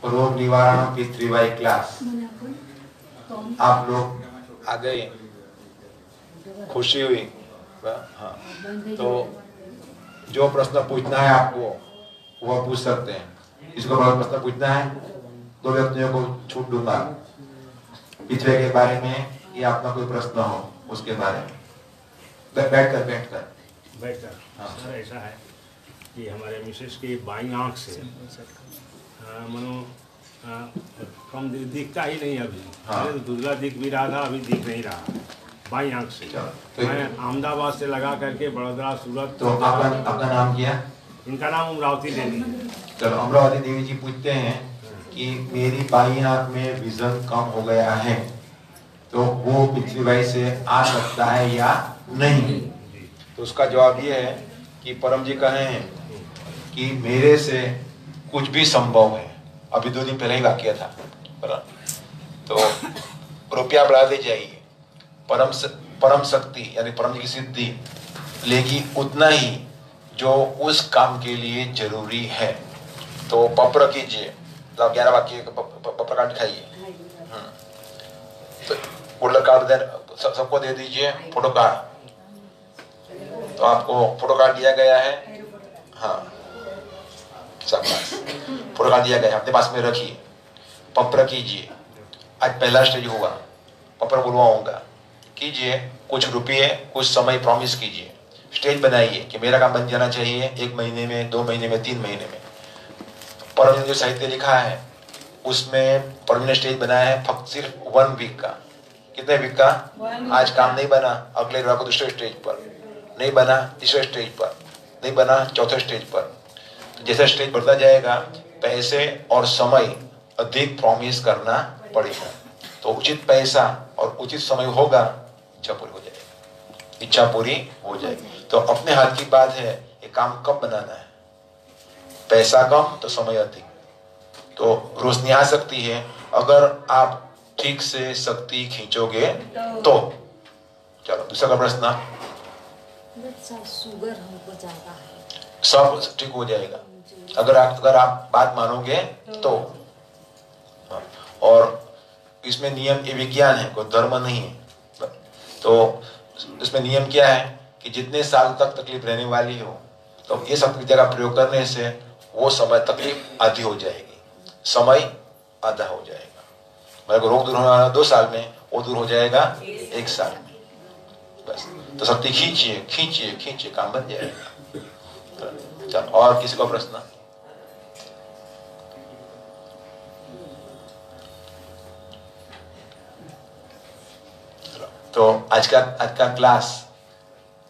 रोग निवारण की त्रिवाई क्लास आप लोग आ गए, खुशी हुई। हाँ, तो जो प्रश्न पूछना है आपको वह पूछ सकते हैं। इसको प्रश्न पूछना है, 2 व्यक्तियों को छूट दूंगा पिछले के बारे में या अपना कोई प्रश्न हो उसके बारे में। बैठकर हाँ। सर ऐसा है कि हमारे मिसेस की बाईं आंख से मनो कम दिखता ही नहीं अभी। हाँ। तो दुधला दिख भी रहा था, अभी दिख नहीं रहा बाईं आंख से। तो मैं अहमदाबाद से लगा करके बड़ौदा, सूरत। तो आपका नाम क्या? इनका नाम अमरावती देवी। चलो, अमरावती देवी जी पूछते हैं कि मेरी बाईं आंख में विजन कम हो गया है, तो वो पिछली बाई से आ सकता है या नहीं? तो उसका जवाब ये है कि परम जी कहे हैं कि मेरे से कुछ भी संभव है। अभी 2 दिन पहले ही वाक्य था। तो रुपया बढ़ाते जाइए, परम शक्ति यानी परम जी की सिद्धि लेगी उतना ही जो उस काम के लिए जरूरी है। तो पप्र कीजिए, 11 वाक्य पप्र कार्ड दिखाइए। तो गोल्डन कार्ड सबको दे दीजिए, फोटो कार्ड। तो आपको फोटो कार्ड दिया गया है। हाँ, फोटो कार्ड दिया गया है, अपने पास में रखिए। पप्र कीजिए, आज पहला स्टेज होगा, पप्र बुलवाऊंगा, कीजिए। कुछ रुपये कुछ समय प्रॉमिस कीजिए, स्टेज बनाइए कि मेरा काम बन जाना चाहिए 1 महीने में, 2 महीने में, 3 महीने में। परम जो साहित्य लिखा है उसमें परम ने स्टेज बनाया है फक्त सिर्फ 1 वीक का। कितने वीक का? आज काम नहीं बना, अगले रविवार को दूसरे स्टेज पर नहीं बना, तीसरे स्टेज पर नहीं बना, चौथे स्टेज पर। तो जैसे स्टेज बढ़ता जाएगा पैसे और समय अधिक प्रॉमिस करना पड़ेगा। तो उचित पैसा और उचित समय होगा, इच्छा पूरी हो जाएगी, इच्छा पूरी हो जाएगी। तो अपने हाथ की बात है, ये काम कब बनाना है। पैसा कम तो समय अधिक, तो रोशनी आ सकती है अगर आप ठीक से शक्ति खींचोगे तो। चलो, दूसरा का प्रश्न। शुगर हमको ज्यादा है, सब ठीक हो जाएगा अगर आप बात मानोगे तो। और इसमें नियम ये विज्ञान है, कोई धर्म नहीं है। तो इसमें नियम क्या है कि जितने साल तक तकलीफ रहने वाली हो, तो ये सब विद्या का प्रयोग करने से वो समय तकलीफ आधी हो जाएगी, समय आधा हो जाएगा। मतलब रोग दूर होने वाला 2 साल में, वो दूर हो जाएगा 1 साल में। बस, तो शक्ति खींचिए खींचिए खींचिए, काम बन जाएगा। चल, और किसी को प्रश्न? तो आज का क्लास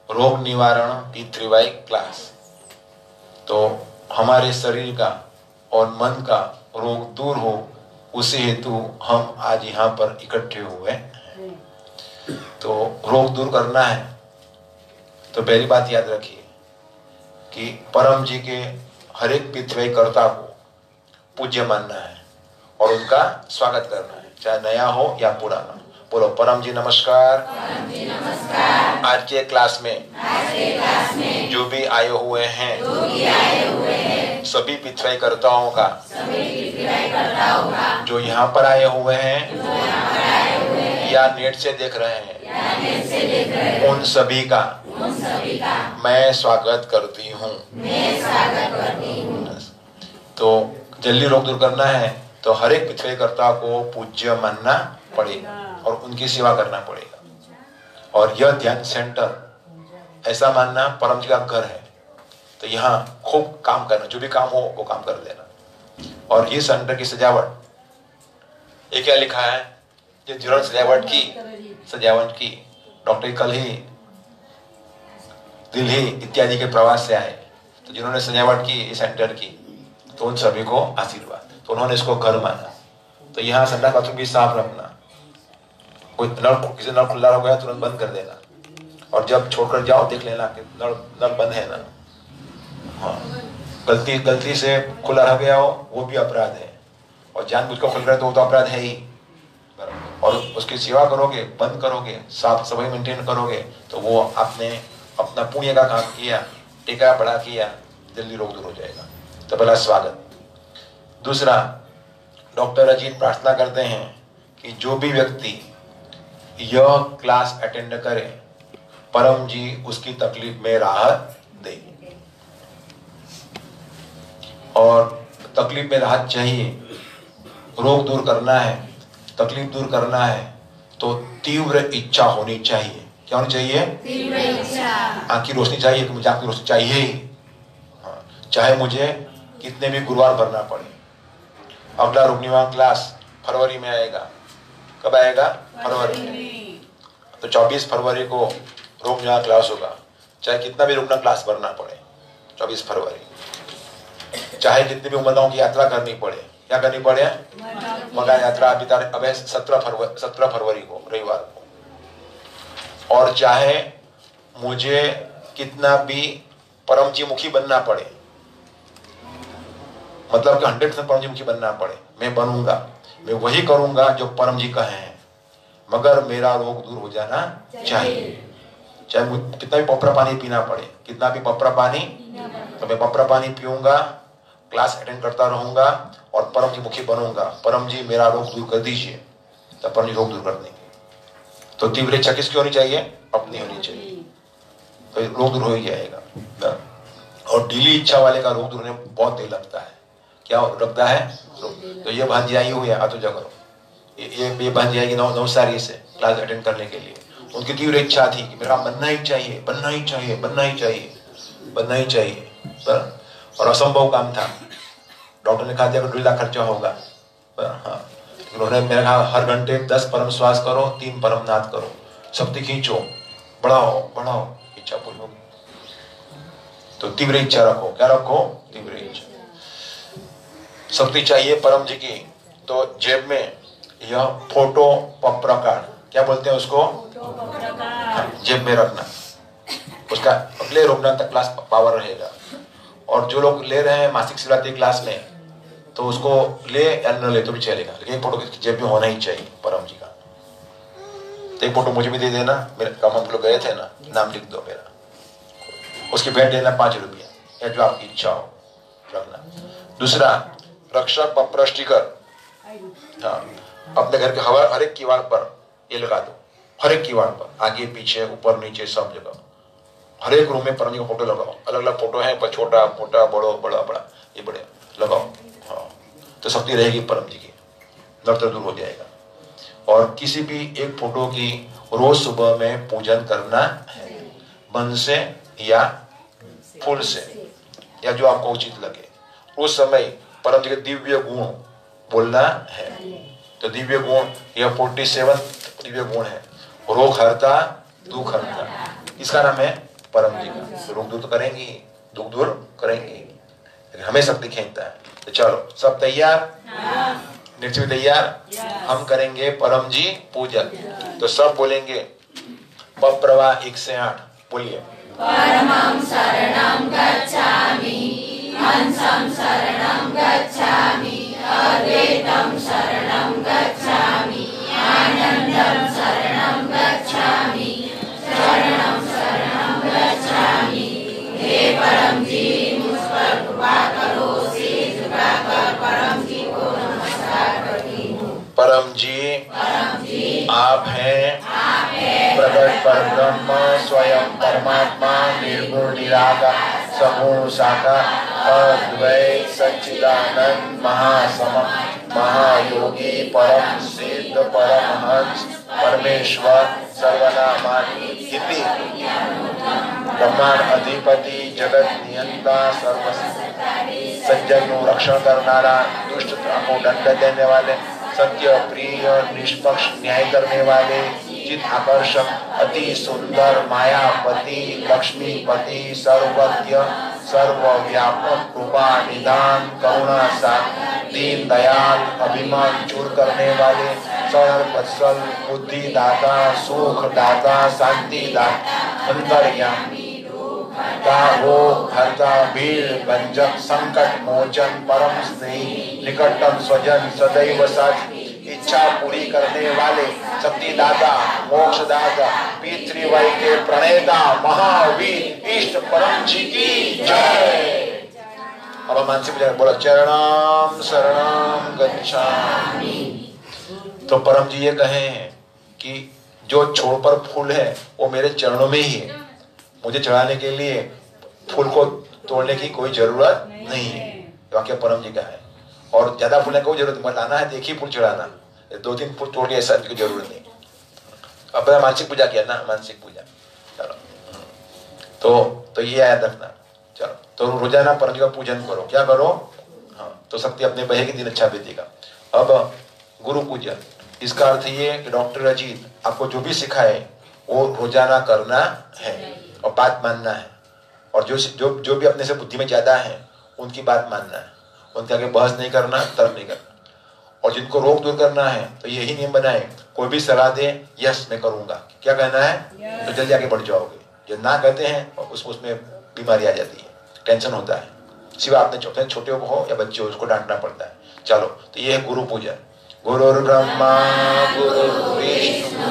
रोग निवारण की त्रिवाई क्लास। तो हमारे शरीर का और मन का रोग दूर हो, उसी हेतु हम आज यहाँ पर इकट्ठे हुए हैं। तो रोग दूर करना है तो पहली बात याद रखिए कि परम जी के हर एक पृथ्वी कर्ता को पूज्य मानना है और उनका स्वागत करना है, चाहे नया हो या पुराना। बोलो परम जी नमस्कार। परम जी नमस्कार। आज के क्लास में जो भी आए हुए हैं, सभी पृथ्वी कर्ताओं का, जो यहाँ पर आए हुए हैं या नेट से देख रहे हैं, उन सभी का मैं स्वागत करती हूँ। तो जल्दी रोग दूर करना है तो हर एक पृथ्वी कर्ता को पूज्य मानना पड़ेगा और उनकी सेवा करना पड़ेगा। और यह ध्यान सेंटर ऐसा मानना परम जी का घर है, तो यहाँ खूब काम करना, जो भी काम हो वो काम कर देना। और ये सेंटर की सजावट, ये क्या लिखा है, ये जीर्ण सजावट की डॉक्टर कल ही दिल्ली इत्यादि के प्रवास से आए, तो जिन्होंने सजावट की इस सेंटर की, तो उन सभी को आशीर्वाद। तो उन्होंने इसको घर माना। तो यहाँ संडा बाथरूम भी साफ रखना, कोई किसी नल खुला हो गया तुरंत बंद कर देना, और जब छोड़कर जाओ देख लेना कि नल बंद है ना। हाँ, गलती से खुला रह गया हो वो भी अपराध है, और जानबूझकर खुल रहे तो वो तो अपराध है ही। और उसकी सेवा करोगे, बंद करोगे, साफ सफाई मेंटेन करोगे, तो वो आपने अपना पुण्य का काम किया, टीका बड़ा किया, जल्दी रोग दूर हो जाएगा। तो पहला स्वागत। दूसरा, डॉक्टर अजीत प्रार्थना करते हैं कि जो भी व्यक्ति यह क्लास अटेंड करे, परम जी उसकी तकलीफ में राहत दे। और तकलीफ में राहत चाहिए, रोग दूर करना है, तकलीफ दूर करना है, तो तीव्र इच्छा होनी चाहिए। क्या होनी चाहिए? तीव्र इच्छा। आंख की रोशनी चाहिए कि मुझे आंख की रोशनी चाहिए ही। हाँ, चाहे मुझे कितने भी गुरुवार भरना पड़े। अगला रुक्निवा क्लास फरवरी में आएगा। कब आएगा? फरवरी में। तो 24 फरवरी को रुक्निवा क्लास होगा, चाहे कितना भी रुकना क्लास भरना पड़े। 24 फरवरी, चाहे जितनी भी उम्रदाओं की यात्रा करनी पड़े। क्या करनी पड़े? मगा यात्रा अभी 17 फरवरी को, रविवार को। और चाहे मुझे कितना भी परम जी मुखी बनना पड़े, मतलब कि 100% परम जी मुखी बनना पड़े, मैं बनूंगा, मैं वही करूंगा जो परम जी कहे हैं, मगर मेरा रोग दूर हो जाना चाहिए। चाहे मुझे कितना भी पपरा पानी पीना पड़े, कितना भी पपरा पानी, तो मैं पपरा पानी पीऊंगा, क्लास अटेंड करता रहूंगा और परम जी मुखी बनूंगा। परम जी मेरा रोग दूर कर दीजिए, तो परम जी रोग दूर कर देंगे। तो तीव्र इच्छा किसकी होनी चाहिए? अपनी होनी चाहिए, तो रोग दूर हो ही जाएगा। और ढीली इच्छा वाले का रोग दूर होने में बहुत देर लगता है। क्या लगता है? तो ये भांजी आई हुई है, आतुजा करो। ये भांजी आएगी नवसारी से क्लास अटेंड करने के लिए। उनकी तीव्र इच्छा थी कि मेरा बनना ही चाहिए, बनना ही चाहिए, बनना ही चाहिए, बनना ही चाहिए। और असंभव काम था। डॉक्टर ने कहा था कि 2 लाख खर्चा होगा। हाँ, उन्होंने मेरे कहा हर घंटे 10 परम श्वास करो, 3 परम नाद करो, शक्ति खींचो, बढ़ाओ बढ़ाओ, इच्छा पूरी होगी। तो तीव्र इच्छा रखो। क्या रखो? तीव्र इच्छा। शक्ति चाहिए परम जी की, तो जेब में यह फोटो पप्रकार, क्या बोलते हैं उसको? जेब में रखना, उसका अगले रोकना तक क्लास पावर रहेगा। और जो लोग ले रहे हैं मासिक शिवरात्रि क्लास में, तो उसको ले या न ले तो भी चलेगा, लेकिन एक फोटो जेब में होना ही चाहिए परम जी का। तो एक फोटो मुझे भी दे देना, मेरे काम हम लोग गए थे ना, नाम लिख दो मेरा, उसकी भेंट देना 5 रुपया, या जो आपकी इच्छा हो रखना। दूसरा, रक्षक पप्र स्टिकर। हाँ, अपने घर के हर एक किवाड़ पर ये लगा दो, हर एक किवाड़ पर, आगे पीछे ऊपर नीचे सब जगह, हर एक रूम में परम जी का फोटो लगाओ। अलग अलग फोटो है, पर छोटा मोटा बड़ो बड़ा बड़ा, ये बड़े लगाओ। हाँ, तो शक्ति रहेगी परम जी की, दर्द दूर हो जाएगा। और किसी भी एक फोटो की रोज सुबह में पूजन करना है, मन से या फूल से, या जो आपको उचित लगे। उस समय परम जी के दिव्य गुण बोलना है। तो दिव्य गुण, यह 47 दिव्य गुण है। रोग हरता, दुख हरता, इसका नाम है परम जी का। रोग दूर तो करेंगे ही, दुख दूर करेंगे, लेकिन हमें शक्ति खींचता है। तो चलो सब तैयार? नृत्य में तैयार? हम करेंगे परम जी पूजन। तो सब बोलेंगे पप्रवा 1 से 8, बोलिए। परमं शरणं गच्छामि, हंसं शरणं गच्छामि, अद्वैतं शरणं गच्छामि, आनंदं शरणं गच्छामि, शरणं शरणं गच्छामि। हे परम जी, मुझ पर कृपा करो, सिर झुकाकर परम जी को नमस्कार करती हूँ। परम जी आप हैं प्रगट परब्रह्म, स्वयं परमात्मा, निर्गुण निराकार, सगुण साकार, अद्वैत सच्चिदानंद, महासमर्थ, महायोगी, परम सिद्ध, परमहंस, परमेश्वर, सर्वनामानि, हिंदी, ब्रह्मांड अधिपति, जगत नियंता, सर्व सज्जनों रक्षण करनारा, दुष्टता को दंड देने वाले, सत्य प्रिय निष्पक्ष न्याय करने वाले, चित आकर्षक, अति सुंदर, मायापति, लक्ष्मीपति, सर्वज्ञ, सर्वव्यापक, कृपा निदान, करुणा सागर, दीन दयाल, अभिमान दूर करने वाले, सरल वत्सल, बुद्धि दाता, सुख दाता, शांति दाता, अंतर्यामी, रोग हरता, भीड़ भंजक, संकट मोचन, परम स्नेही, निकटतम स्वजन, सदैव साथी, इच्छा पूरी करने वाले, शक्ति दाता, मोक्ष दाता, पितृवय के प्रणेता, महावीर, इष्ट परम जी की जय। अब हम मानसिक पूजा बोला चरणाम शरणम गच्छामि। तो परम जी ये कहे हैं कि जो छोड़ पर फूल है वो मेरे चरणों में ही है, मुझे चढ़ाने के लिए फूल को तोड़ने की कोई जरूरत नहीं है। वाक्य परम जी का है। और ज्यादा फूल की कोई जरूरत नहीं, लाना है तो एक ही फूल चढ़ाना, 2-3 फूल तोड़ के ऐसा की जरूरत नहीं। अपना मानसिक पूजा किया ना, मानसिक पूजा। चलो तो ये याद रखना। चलो तो रोजाना परम जी का पूजन करो। क्या करो? हाँ, तो शक्ति अपने बहेगी, दिन अच्छा बीतेगा। अब गुरु पूजन, इसका अर्थ ये कि डॉक्टर अजीत आपको जो भी सिखाए वो रोजाना करना है और बात मानना है। और जो भी अपने से बुद्धि में ज्यादा है उनकी बात मानना है, उनके आगे बहस नहीं करना, तर्क नहीं करना। और जिनको रोग दूर करना है तो यही नियम बनाए, कोई भी सलाह दे यस मैं करूंगा, क्या कहना है, तो जल्दी आगे बढ़ जाओगे। जो ना कहते हैं उसमें बीमारी आ जाती है, टेंशन होता है। सिवा आपने छोटे हो या बच्चे हो, उसको डांटना पड़ता है। चलो तो ये है गुरु पूजन। गुरुर् ब्रह्मा गुरुर्विष्णु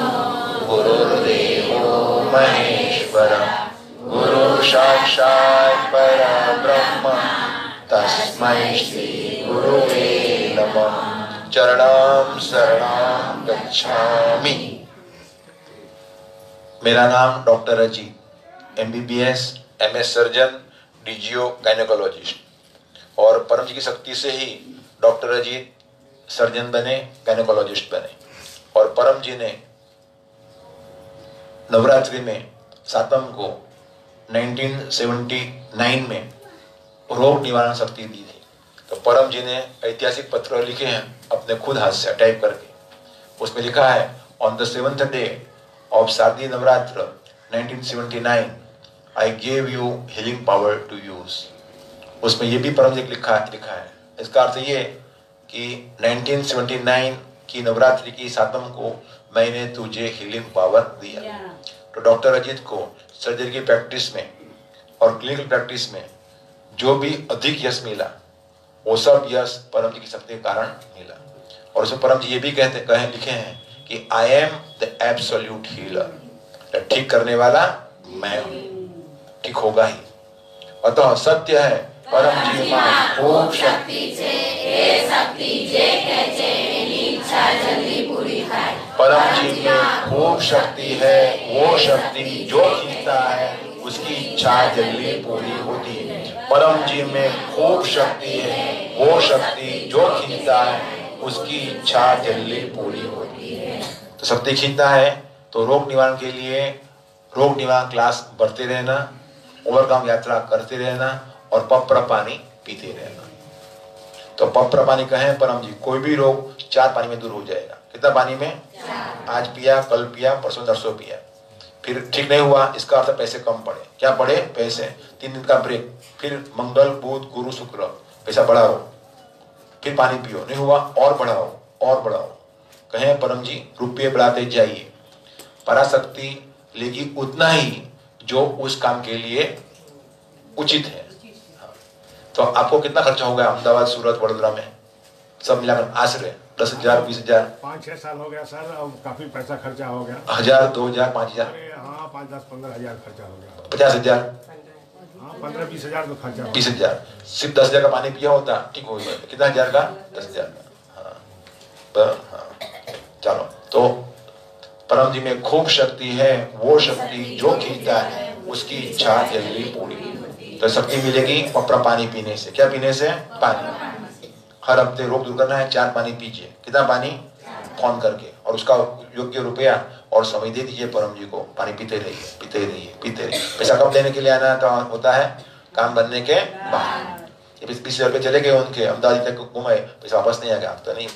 गुरुर्देवो महेश्वरः गुरु साक्षात् परब्रह्म तस्मै श्री गुरुवे नमः। चरणाम शरणम गच्छामि। मेरा नाम doctor Ajit, MBBS MS surgeon, DGO gynaecologist. और परम जी की शक्ति से ही डॉक्टर अजीत सर्जन बने, गायनेकोलॉजिस्ट बने। और परम जी ने नवरात्रि में सातम को 1979 में रोग निवारण शक्ति दी थी। तो परम जी ने ऐतिहासिक पत्र लिखे हैं अपने खुद हाथ से टाइप करके। उसमें लिखा है on the 7th day of Sharadiya Navratra 1979 I gave you healing power to use. उसमें ये भी परम जी लिखा है। इसका अर्थ ये कि 1979 की नवरात्रि की सातम को मैंने तुझे हीलिंग पावर दिया। तो डॉक्टर अजीत को सर्जरी की प्रैक्टिस में और क्लिनिकल प्रैक्टिस में जो भी अधिक यश मिला वो सब यश परम जी की शक्ति के कारण मिला। और उसमें परम जी ये भी लिखे हैं कि I am the absolute healer, ठीक करने वाला मैं हूं, ठीक होगा ही। अतः सत्य है परम जी में खूब शक्ति परम जी में खूब शक्ति है, वो शक्ति जो खींचता है उसकी इच्छा जल्दी पूरी होती है। परम जी में खूब शक्ति है, वो शक्ति जो खींचता है उसकी इच्छा जल्दी पूरी होती है। तो शक्ति खींचना है तो रोग निवारण के लिए रोग निवारण क्लास बढ़ते रहना, ओवरकम यात्रा करते रहना और पप्र पानी पीते रहना। तो पप्र पानी कहें परम जी, कोई भी रोग 4 पानी में दूर हो जाएगा। कितना पानी में? आज पिया, कल पिया, परसों नरसों पिया, फिर ठीक नहीं हुआ, इसका अर्थ पैसे कम पड़े। क्या पड़े? पैसे। 3 दिन का ब्रेक, फिर मंगल बुध गुरु शुक्र पैसा बढ़ाओ, फिर पानी पियो, नहीं हुआ और बढ़ाओ और बढ़ाओ। कहें परम जी रुपये बढ़ाते जाइए, पराशक्ति लेगी उतना ही जो उस काम के लिए उचित है। तो आपको कितना खर्चा होगा अहमदाबाद, सूरत, वडोदरा में सब मिलाकर? आश्रय 10,000, 20,000, 5-6 साल हो गया सर, अब काफी पैसा खर्चा हो गया। 1,000, 2,000, 5,000, हाँ 5, 10, 15 हजार खर्चा हो गया। 50,000, हाँ 15-20 हजार तो खर्चा हो गया। 20,000। सिर्फ 10,000 का पानी पिया होता ठीक हो गया। कितना 1,000 का? 10,000 का। हाँ। चलो तो परम जी में खूब शक्ति है, वो शक्ति जो खींचता है उसकी इच्छा जल्दी पूरी। तो शक्ति मिलेगी पप्रा पानी पीने से। क्या पीने से? पानी। हर हफ्ते रोग दूर करना है, 4 पानी पीजिए। कितना पानी? फोन करके, और उसका योग्य रुपया और समय दे दीजिए परम जी को। पानी पीते रहिए, पीते रहिए, पीते रहिए। पैसा कब देने के लिए आना तो होता है? काम बनने के बाद। 20,000 रुपये चले गए उनके, अहमदाबाद तक घुमाए, पैसा वापस नहीं आ गया तो नहीं।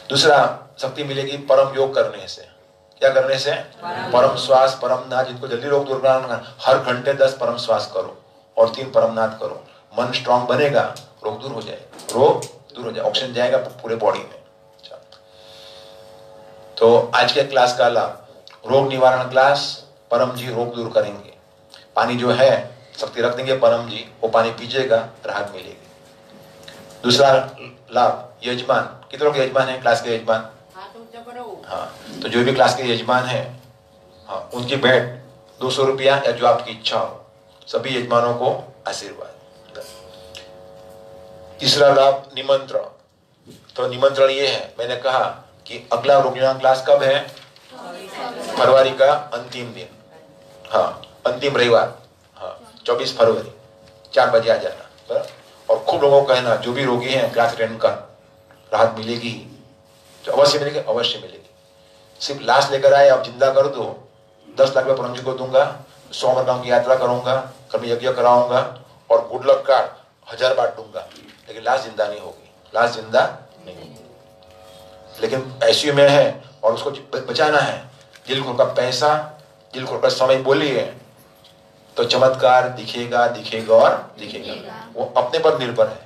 दूसरा शक्ति मिलेगी परम योग करने से। क्या करने से? परम श्वास, परम नाद। जिनको जल्दी रोग दूर करना, हर घंटे 10 परम श्वास करो और 3 परम नाद करो। मन स्ट्रांग बनेगा, रोग दूर हो जाएगा, रोग दूर हो जाए, ऑक्सीजन जाएगा पूरे बॉडी में। तो आज के क्लास का लाभ, रोग निवारण क्लास, परम जी रोग दूर करेंगे। पानी जो है शक्ति रख देंगे परम जी, वो पानी पीजिएगा, राहत मिलेगी। दूसरा लाभ, यजमान। कितने लोग यजमान है क्लास के? यजमान हाँ, तो जो भी क्लास के यजमान है, हाँ, उनकी भेंट 200 रुपया या जो आपकी इच्छा हो, सभी यजमानों को आशीर्वाद। तीसरा लाभ निमंत्रण। तो निमंत्रण ये है, मैंने कहा कि अगला रोगिणा क्लास कब है? फरवरी का अंतिम दिन, हाँ अंतिम रविवार, हाँ 24 फरवरी 4 बजे आ जाना, बराबर। और खूब लोगों को कहना जो भी रोगी हैं क्लास अटेंड कर, राहत मिलेगी, जो अवश्य मिलेगी, अवश्य मिलेगी। सिर्फ लाश लेकर आए, अब जिंदा कर दो, 10 लाख रुपये परम जी को दूंगा, 100 अमरगांव की यात्रा करूंगा, कर्म यज्ञ कराऊंगा और गुड लक कार्ड 1000 बांट दूंगा, लेकिन लाश जिंदा नहीं होगी, लाश जिंदा नहीं होगी। लेकिन आईसीयू में है और उसको बचाना है, दिल खोल का पैसा, दिल खोल का समय बोलिए तो चमत्कार दिखेगा, दिखेगा और दिखेगा। वो अपने पर निर्भर है,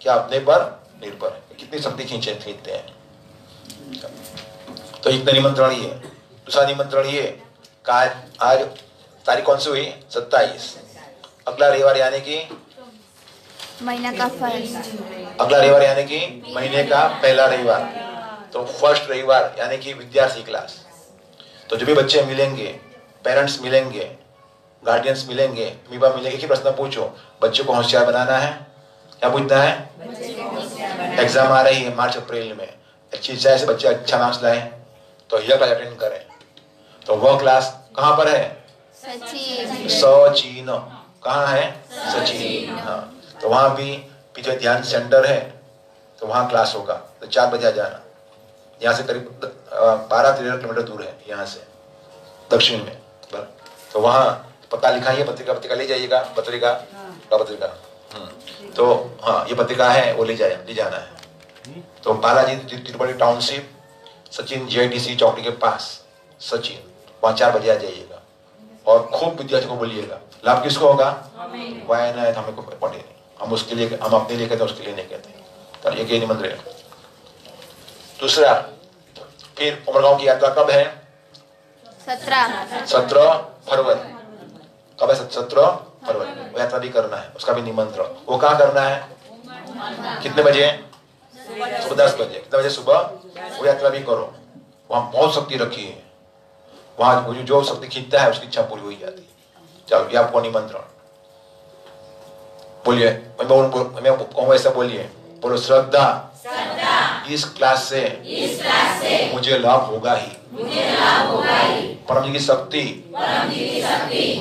क्या अपने पर निर्भर है, कितनी शक्ति खींचते हैं। तो एक निमंत्रण ये। दूसरा निमंत्रण ये, आज तारीख कौन सी हुई? 27। अगला रविवार यानी कि महीना का फल, अगला रविवार यानी कि महीने का पहला रविवार, तो फर्स्ट रविवार यानी कि विद्यार्थी क्लास। तो जो भी बच्चे मिलेंगे, पेरेंट्स मिलेंगे, गार्डियंस मिलेंगे, मीबा मिलेंगे, एक ही प्रश्न पूछो, बच्चों को होशियार बनाना है। क्या पूछना है? एग्जाम आ रही है मार्च अप्रैल में, अच्छी इच्छा से बच्चे अच्छा मार्क्स लाए, तो यह क्लास अटेंड करें। तो वह क्लास कहाँ पर है? सचिन। कहाँ है? सचिन, हाँ। तो वहाँ भी पीछे ध्यान सेंटर है, तो वहाँ क्लास होगा। तो 4 बजे आ जाना। यहाँ से करीब 12-13 किलोमीटर दूर है, यहाँ से दक्षिण में। तो वहाँ पता लिखा है, पत्रिका ले जाइएगा, पत्रिका। तो हाँ ये पत्रिका है, वो ले जाना है। तो बालाजी तिरुपति टाउनशिप, सचिन JITC चौकी के पास सचिन, वहाँ 4 बजे आ जाइएगा। और खूब विद्यार्थियों को बोलिएगा। लाभ किसको होगा? वायनायत हमें को पढ़े, हम उसके लिए, हम अपने लिए कहते हैं, उसके लिए नहीं कहते। तो ये निमंत्रण है। दूसरा, फिर उमरगांव की यात्रा कब है? 17 फरवरी। कब है? 17 फरवरी। वो यात्रा भी करना है, उसका भी निमंत्रण। वो कहाँ करना है? कितने बजे? सुबह 10 बजे। कितने बजे सुबह? वो यात्रा भी करो। वहाँ बहुत शक्ति रखी है, वहाँ जो शक्ति खींचता है उसकी इच्छा पूरी हो जाती है। चलो ये आपको निमंत्रण। बोलिए, मैं कहूँगा ऐसा बोलिए, बोलो श्रद्धा, इस क्लास से मुझे लाभ होगा ही, परम जी की शक्ति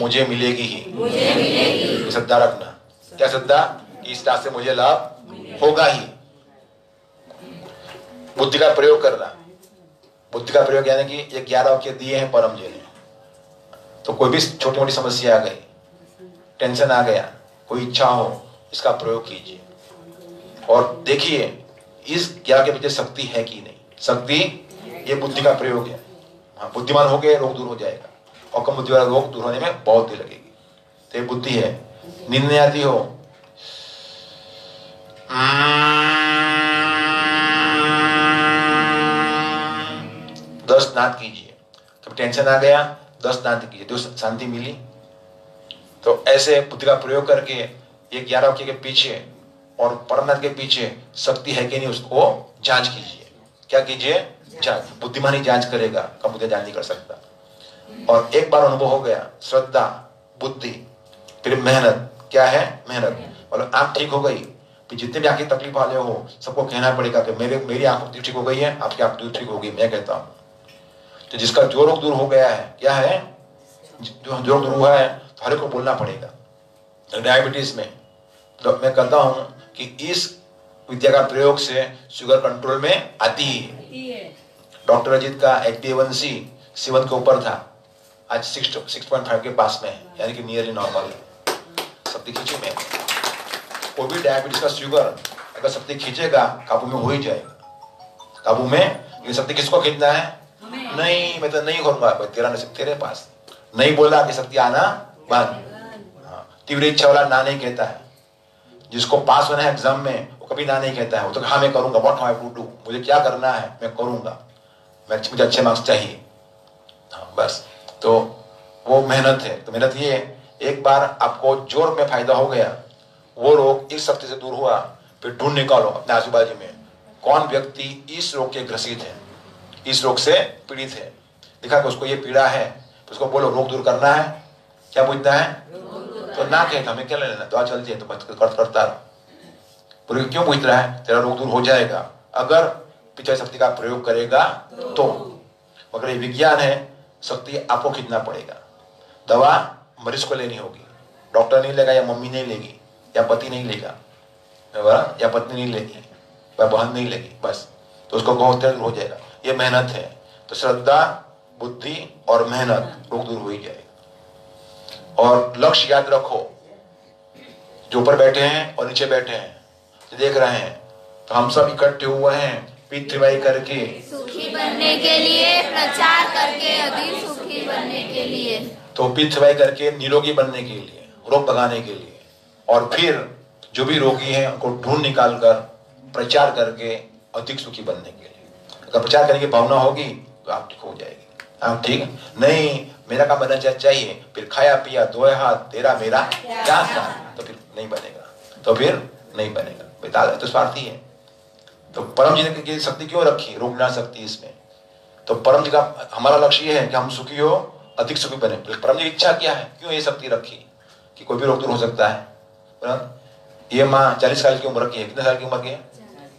मुझे मिलेगी ही। श्रद्धा रखना। क्या श्रद्धा? इस क्लास से मुझे लाभ होगा ही। बुद्धि का प्रयोग करना। बुद्धि का प्रयोग यानी कि ये 11 वाक्य दिए हैं परम जी ने। तो कोई भी छोटी मोटी समस्या आ गई, टेंशन आ गया, कोई इच्छा हो, इसका प्रयोग कीजिए और देखिए इस 11 के पीछे शक्ति है कि नहीं। शक्ति ये बुद्धि का प्रयोग है। हाँ, बुद्धिमान हो गए रोग दूर हो जाएगा, और कम बुद्धि वाला रोग दूर होने में बहुत देर लगेगी। तो ये बुद्धि है। नींद नहीं आती हो, दस नाद कीजिए। कभी टेंशन आ गया, 10 नाद कीजिए, तो शांति मिली। तो ऐसे बुद्धि का प्रयोग करके ये 11 वाक्य के पीछे और परमनाथ के पीछे शक्ति है कि नहीं, उसको जांच कीजिए। क्या कीजिए? जांच। बुद्धिमान ही जांच करेगा, कम बुद्धि जांच नहीं कर सकता। और एक बार अनुभव हो गया, श्रद्धा, बुद्धि, फिर मेहनत। क्या है? मेहनत। मतलब आंख ठीक हो गई, फिर जितने भी आंखें तकलीफ वाले हो सबको कहना पड़ेगा कि मेरी आंख ठीक हो गई है, आपकी आंख ठीक होगी, मैं कहता हूँ। तो जिसका जो रोग दूर हो गया है, क्या है? जो रोग दूर हुआ है, तो हर एक को बोलना पड़ेगा। डायबिटीज में तो मैं कहता हूं कि इस विद्या का प्रयोग से शुगर कंट्रोल में आती है। डॉक्टर अजीत का HbA1c 7 के ऊपर था, आज 6.5 के पास में है, यानी कि नियरली नॉर्मल है। शक्ति खींची में कोई भी डायबिटीज का शुगर अगर शक्ति खींचेगा काबू में हो ही जाएगा। काबू में। ये शक्ति किसको खींचना है? नहीं, मैं तो नहीं करूंगा, तेरा नसीब तेरे पास। नहीं बोला कि शक्ति आना बंद। तीव्र इच्छा वाला ना नहीं कहता है। जिसको पास होना है एग्जाम में, वो कभी ना नहीं कहता है। वो तो हाँ मैं करूंगा, व्हाट आई टू डू, मुझे क्या करना है मैं करूंगा, मुझे अच्छे मार्क्स चाहिए। हाँ बस। तो वो मेहनत है। तो मेहनत ये, एक बार आपको जो रोग में फायदा हो गया, वो रोग इस शक्ति से दूर हुआ, फिर ढूंढ निकालो अपने आजू बाजू में कौन व्यक्ति इस रोग के ग्रसित है, इस रोग से पीड़ित है। दिखा कि उसको ये पीड़ा है, तो उसको बोलो रोग दूर करना है। क्या पूछना है? तो ना कहे तो हमें क्या लेना, दवा चलती है तो बस करता रहो। बोले क्यों पूछ रहा है, तेरा रोग दूर हो जाएगा अगर पिछले शक्ति का प्रयोग करेगा तो। मगर ये विज्ञान है, शक्ति आपको खींचना पड़ेगा। दवा मरीज को लेनी होगी, डॉक्टर नहीं लेगा, या मम्मी नहीं लेगी, या पति नहीं लेगा, या पत्नी नहीं लेगी, या बहन नहीं लेगी, बस तो उसको बहुत दूर हो जाएगा। ये मेहनत है। तो श्रद्धा, बुद्धि और मेहनत, रोग दूर हो ही जाएगा। और लक्ष्य याद रखो, जो ऊपर बैठे हैं और नीचे बैठे हैं, जो देख रहे हैं, तो हम सब इकट्ठे हुए हैं पृथ्वी करके सुखी बनने के लिए, प्रचार करके अधिक सुखी बनने के लिए, तो पृथ्वी करके निरोगी बनने के लिए, रोग भगाने के लिए, और फिर जो भी रोगी हैं उनको ढूंढ निकाल कर प्रचार करके अधिक सुखी बनने के लिए। अगर प्रचार करने की भावना होगी तो आप ठीक हो जाएगी। आप ठीक नहीं, मेरा काम बनना चाहिए, फिर खाया पिया दोए हाथ तेरा मेरा क्या साथ, तो फिर नहीं बनेगा, तो फिर नहीं बनेगा। बता रहे तो स्वार्थी है। तो परम जी ने की शक्ति क्यों रखी, रोग ना सकती इसमें। तो परम जी का हमारा लक्ष्य ये है कि हम सुखी हो, अधिक सुखी बने। परम जी की इच्छा क्या है, क्यों ये शक्ति रखी कि कोई भी रोग दूर हो सकता है। ये माँ 40 साल की उम्र की है, कितने साल की उम्र की है,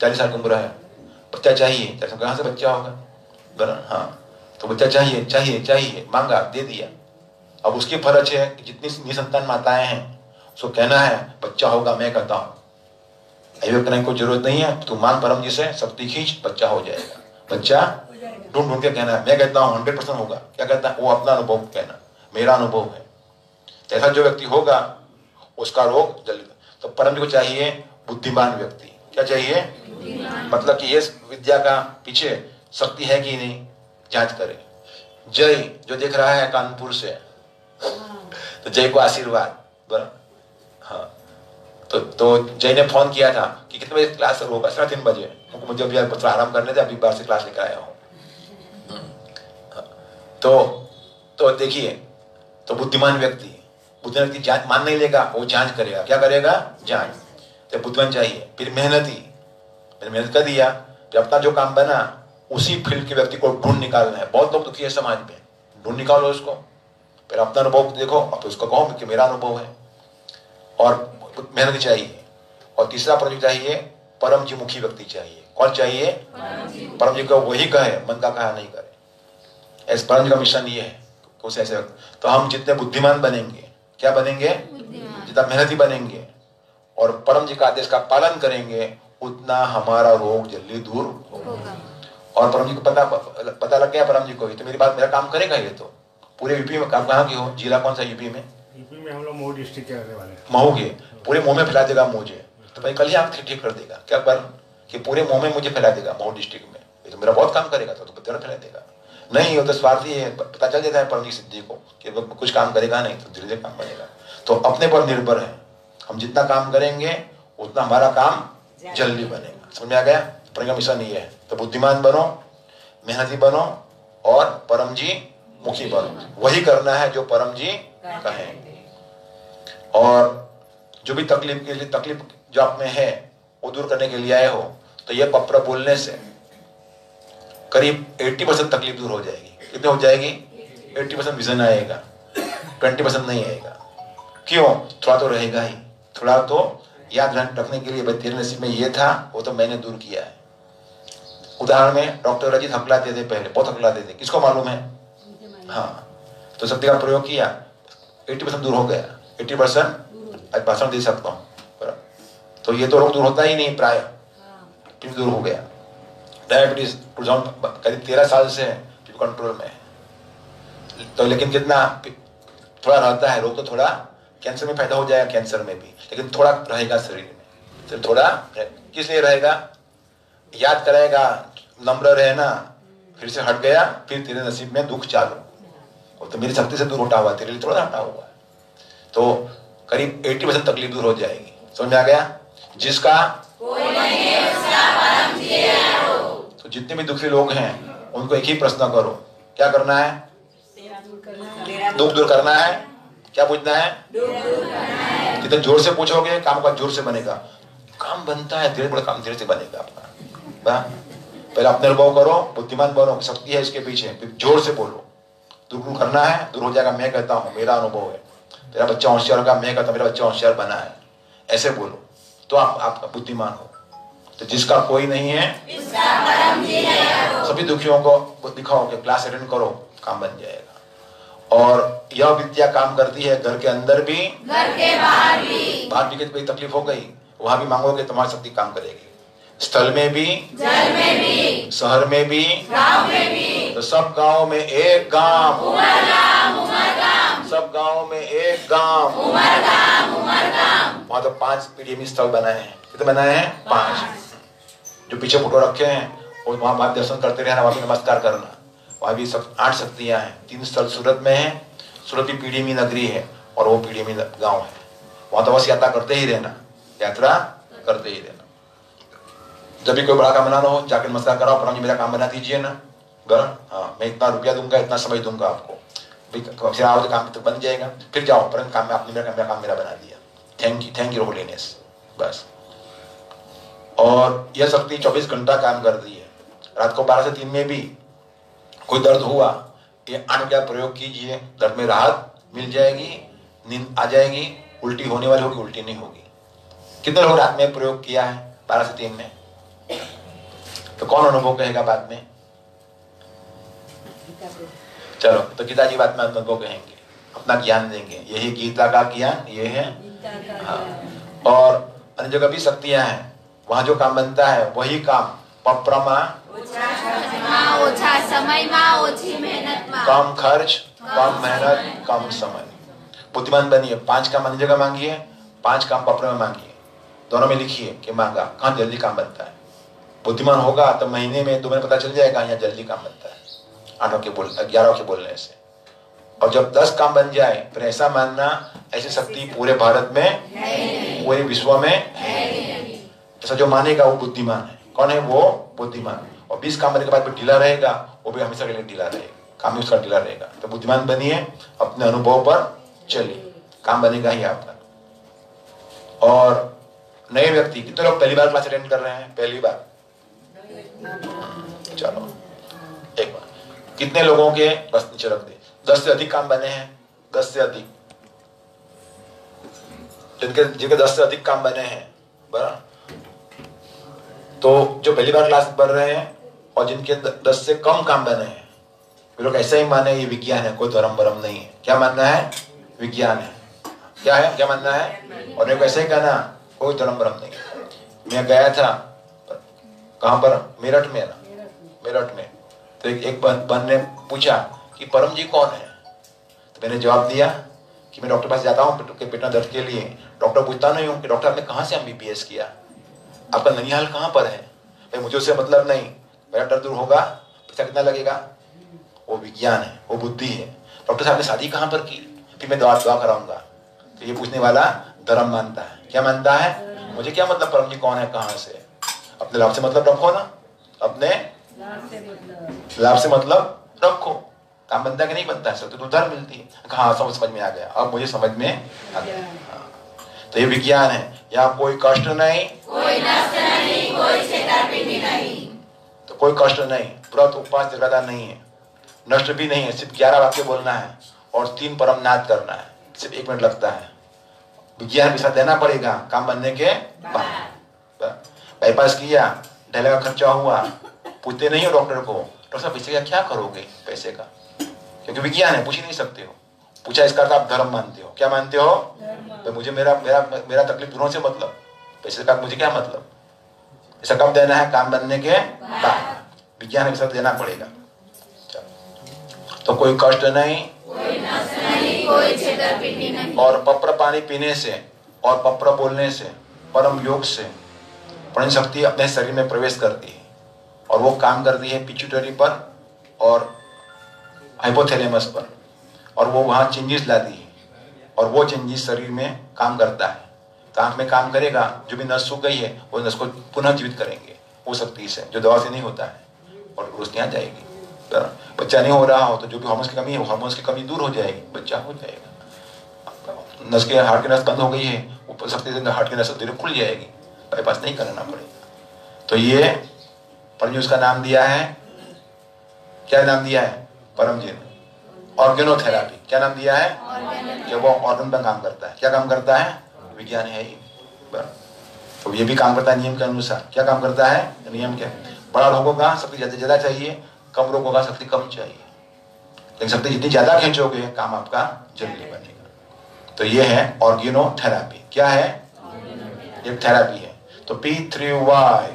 40 साल की उम्र है, बच्चा चाहिए, कहाँ से बच्चा होगा, हाँ, तो बच्चा चाहिए चाहिए चाहिए, मांगा, दे दिया। अब उसकी फर्ज है कि जितनी निसंतान माताएं हैं उसको कहना है बच्चा होगा, मैं कहता हूँ, अभिव्यक्त करने की जरूरत नहीं है, तू मान परम जी से, शक्ति खींच, बच्चा हो जाएगा। बच्चा ढूंढ ढूंढ के कहना है, मैं कहता हूँ 100% होगा। क्या कहता है वो, अपना अनुभव कहना, मेरा अनुभव है। ऐसा जो व्यक्ति होगा उसका रोग जल्दी। तो परम जी को चाहिए बुद्धिमान व्यक्ति। क्या चाहिए, मतलब कि ये विद्या का पीछे शक्ति है कि नहीं, जांच करे। जय जो देख रहा है कानपुर से, तो जय को आशीर्वाद। हाँ, तो जय ने फोन किया था कि कितने बजे क्लास होगा, 3:30 बजे। मुझे अभी थोड़ा आराम करने थे, अभी बाहर से क्लास लेकर आया हूँ। तो देखिए, तो बुद्धिमान व्यक्ति जांच मान नहीं लेगा, वो जांच करेगा। क्या करेगा, जांच। तो बुद्धिमान चाहिए। फिर मेहनती, मेहनत कर दिया, फिर अपना जो काम बना उसी फील्ड के व्यक्ति को ढूंढ निकालना है। बहुत लोग दुखी है समाज में, ढूंढ निकालो उसको, फिर अपना अनुभव देखो, अब उसको कहो कि मेरा अनुभव है। और मेहनत चाहिए। और तीसरा परम चाहिए, परम जी मुखी व्यक्ति चाहिए। कौन चाहिए, परम जी को वही कहे, मन का कहा नहीं करे। ऐसे परम जी का मिशन ये है। कुछ ऐसे, तो हम जितने बुद्धिमान बनेंगे, क्या बनेंगे, जितना मेहनती बनेंगे और परम जी का आदेश का पालन करेंगे, उतना हमारा रोग जल्दी दूर होगा। और परम जी को पता लग गया, परम जी को तो मेरी बात, मेरा काम करेगा ये। तो पूरे यूपी में, काम कहाँ की हो, जिला कौन सा यूपी में? यूपी में हम लोग मऊ डिस्ट्रिक्ट के रहने वाले हैं। मऊ के पूरे मुंह में फैला देगा मुझे, तो भाई कल ही आप ठीक कर देगा। क्या कर कि पूरे मुंह में मुझे फैला देगा मऊ डिस्ट्रिक्ट में, ये तो मेरा बहुत काम करेगा, तो तेरा फैला देगा। नहीं, वो तो स्वार्थी है। पता चल जाता है परम जी सिद्धि को कि वो कुछ काम करेगा नहीं, तो धीरे धीरे काम बनेगा। तो अपने पर निर्भर है, हम जितना काम करेंगे उतना हमारा काम जल्दी बनेगा। समझ में आ गया? परम का मिशन ये है। तो बुद्धिमान बनो, मेहनती बनो और परम जी मुखी बनो। वही करना है जो परम जी कहें। और जो भी तकलीफ जो आप में है वो दूर करने के लिए आए हो, तो ये पत्र बोलने से करीब 80% तकलीफ दूर हो जाएगी। कितनी हो जाएगी? 80% विजन आएगा, 20% नहीं आएगा। क्यों? थोड़ा तो रहेगा ही। थोड़ा तो याद रखने के लिए, भाई तेरे नसीब में ये था, वो तो मैंने दूर किया है। उदाहरण में डॉक्टर रजित हकलाते थे, पहले बहुत हकलाते थे, किसको मालूम है? हाँ, तो शक्ति का प्रयोग किया, 80% दूर हो गया। 80% आज भाषण दे सकता हूँ, तो ये तो रोग दूर होता ही नहीं प्राय, फिर दूर हो गया। डायबिटीज करीब 13 साल से कंट्रोल में है। तो लेकिन कितना थोड़ा रहता है रोग, तो थोड़ा कैंसर में पैदा हो जाएगा, कैंसर में भी, लेकिन थोड़ा रहेगा शरीर में। तो थोड़ा किस लिए रहेगा? याद करेगा, नम्र रहना, फिर से हट गया, फिर तेरे नसीब में दुख चालू। तो मेरी शक्ति से दूर हटा हुआ, तेरे लिए थोड़ा हटा हुआ है। तो करीब 80% तकलीफ दूर हो जाएगी। समझ में आ गया? जिसका कोई नहीं है उसका परम जी है वो। तो जितने भी दुखी लोग हैं उनको एक ही प्रश्न करो, क्या करना है? दुख दूर करना है। क्या पूछना है? जितने जोर से पूछोगे काम का जोर से बनेगा। काम बनता है धीरे, बड़ा काम धीरे से बनेगा अपना। पहले अपने अनुभव करो, बुद्धिमान बनो, शक्ति है इसके पीछे, फिर जोर से बोलो। दूर करना है, दूर हो जाएगा। मैं कहता हूँ, मेरा अनुभव है, तेरा बच्चा होशियार होगा, मैं कहता मेरा बच्चा होशियार बना है, ऐसे बोलो तो आप बुद्धिमान हो। तो जिसका कोई नहीं है सभी दुखियों को दिखाओ कि क्लास अटेंड करो, काम बन जाएगा। और यह विद्या काम करती है घर के अंदर भी, घर के बाहर भी कोई तकलीफ हो गई वहां भी मांगोगे तुम्हारी शक्ति काम करेगी। स्थल में भी, जल में भी, शहर में भी, गांव में भी। तो सब गांव में एक गांव, सब गांव में एक गांव, वहां तो 5 पीडीएम स्थल बनाए हैं। कितने बनाए हैं? 5। जो पीछे फोटो रखे हैं और वहां दर्शन करते रहना, वहां भी नमस्कार करना। वहां भी सब 8 शक्तियां हैं। 3 स्थल सूरत में है, सूरत भी पीडीएम नगरी है और वो पीडीएम गांव है। वहां तो बस यात्रा करते ही रहना, यात्रा करते ही रहना। जब भी कोई बड़ा काम बनाना हो जाकर नमस्कार कराओ, परम जी मेरा काम बना दीजिए ना। हाँ, मैं इतना रुपया दूंगा, इतना समय दूंगा आपको, फिर आओ तो काम तो बन जाएगा। फिर जाओ परम काम में आपने मेरा काम मेरा बना दिया, थैंक यू होलीनेस, बस। और यह शक्ति 24 घंटा काम करती है। रात को 12 से 3 में भी कोई दर्द हुआ, ये 8 का प्रयोग कीजिए, दर्द में राहत मिल जाएगी, नींद आ जाएगी, उल्टी होने वाली होगी, उल्टी नहीं होगी। कितने लोग रात में प्रयोग किया है 12 से 3 में? तो कौन अनुभव कहेगा बाद में? चलो तो गीता जी बाद में अनुभव कहेंगे, अपना ज्ञान देंगे। यही गीता का ज्ञान, ये है। हाँ। और अन्य जगह भी शक्तियां हैं, वहां जो काम बनता है वही काम पप्रमा, ओछा समय में, ओछी मेहनत में, कम खर्च, कम मेहनत, कम समय। बुद्धिमान बनिए। 5 काम अन्य जगह मांगिए, 5 काम पप्रमा में मांगिए, दोनों में लिखिए कि मांगा कहाँ जल्दी काम बनता है। बुद्धिमान होगा तो महीने में 2 महीने पता चल जाएगा यहाँ जल्दी काम बनता है 11 के बोलने से। और जब 10 काम बन जाए फिर ऐसा मानना ऐसी शक्ति पूरे भारत में, पूरे विश्व में ऐसा जो मानेगा वो बुद्धिमान है। कौन है वो? बुद्धिमान। और 20 काम बनने के बाद भी ढीला रहेगा, वो भी हमेशा के लिए ढीला रहेगा, काम भी उसका ढीला रहेगा। तो बुद्धिमान बनिए, अपने अनुभव पर चलिए, काम बनेगा ही आपका। और नए व्यक्ति, कितने लोग पहली बार क्लास अटेंड कर रहे हैं? पहली बार? चलो एक बार, कितने लोगों के बस नीचे रख दे 10 से अधिक काम बने हैं? 10 से अधिक, जिनके 10 से अधिक काम बने हैं, बराबर। तो जो पहली बार क्लास पढ़ रहे हैं और जिनके 10 से कम काम बने हैं, वे लोग ऐसा ही माने ये विज्ञान है, कोई धर्म भरम नहीं है। क्या मानना है? विज्ञान है। क्या है? क्या मानना है? और मेरे को ऐसा ही कहना, कोई धर्म भरम नहीं है। मैं गया था कहां पर? मेरठ में ना, मेरठ में। तो एक बहन ने पूछा कि परम जी कौन है? तो मैंने जवाब दिया कि मैं डॉक्टर पास जाता हूँ पेट में दर्द के लिए। डॉक्टर पूछता नहीं हूँ कि डॉक्टर आपने कहाँ से MBBS किया, आपका ननिहाल कहाँ पर है? भाई मुझे उससे मतलब नहीं, मेरा दर्द दूर होगा, पैसा कितना लगेगा? वो विज्ञान है, वो बुद्धि है। डॉक्टर साहब ने शादी कहाँ पर की? फिर मैं दुआ कराऊंगा। तो ये पूछने वाला धर्म मानता है। क्या मानता है? मुझे क्या मतलब परम जी कौन है, कहाँ से? अपने लाभ से मतलब रखो ना, अपने लाभ से मतलब रखो। काम बनता है कि नहीं बनता है? सब तो उधार मिलती है। हाँ, समझ में आ गया, अब मुझे समझ में आ गया। तो ये विज्ञान है। यहाँ कोई कष्ट नहीं, कोई नष्ट नहीं, कोई छेड़छाड़ी नहीं। तो कोई कष्ट नहीं, व्रत उपवास जगदा नहीं है, नष्ट भी नहीं है। सिर्फ 11 वाक्य बोलना है और 3 परम नाद करना है, सिर्फ 1 मिनट लगता है। विज्ञान के साथ देना पड़ेगा काम बनने के बाद। बाईपास किया, 2.5 लाख का खर्चा हुआ, पूछते नहीं हो डॉक्टर को, डॉक्टर साहब पैसे का क्या करोगे? पैसे का, क्योंकि विज्ञान है, पूछ ही नहीं सकते हो। पूछा इसका अर्थ आप धर्म मानते हो। क्या मानते हो? तो मुझे मेरा तकलीफ दूरों से मतलब, पैसे का मुझे क्या मतलब? ऐसा कब देना है? काम बनने के बाद। विज्ञान के साथ देना पड़ेगा। तो कोई कष्ट नहीं, कोई नष्ट नहीं, कोई छेड़छाड़ी नहीं। और पप्र पानी पीने से और पप्र बोलने से, परम योग से प्राण शक्ति अपने शरीर में प्रवेश करती है और वो काम करती है पिट्यूटरी पर और हाइपोथैलेमस पर, और वो वहाँ चेंजेस लाती है और वो चेंजेस शरीर में काम करता है। तो आँख में काम करेगा, जो भी नस सूख गई है वो नस को पुनः जीवित करेंगे वो शक्ति से, जो दवा से नहीं होता है, और रोशनी आ जाएगी। बच्चा नहीं हो रहा हो तो जो भी हार्मोन्स की कमी है, वो हार्मोन्स की कमी दूर हो जाएगी, बच्चा हो जाएगा। नस के हार्ट की नस बंद हो गई है, वो शक्ति से हार्ट की नस धीरे खुल जाएगी, बाईपास नहीं करना पड़ेगा। तो ये परम जी उसका नाम दिया है। क्या नाम दिया है? परम जी ने ऑर्गेनोथेरापी। क्या नाम दिया है? कि वो ऑर्गन पर काम करता है। क्या काम करता है? विज्ञान है ही। तो ये भी काम करता है नियम के अनुसार। क्या काम करता है? नियम के। बड़ा रोगों का शक्ति ज्यादा चाहिए, कम रोगों का शक्ति कम चाहिए। लेकिन शक्ति जितनी ज्यादा खींचोगे काम आपका जल्दी बनेगा। तो ये है ऑर्गेनोथेरापी। क्या है? एक थेरापी है। तो P3Y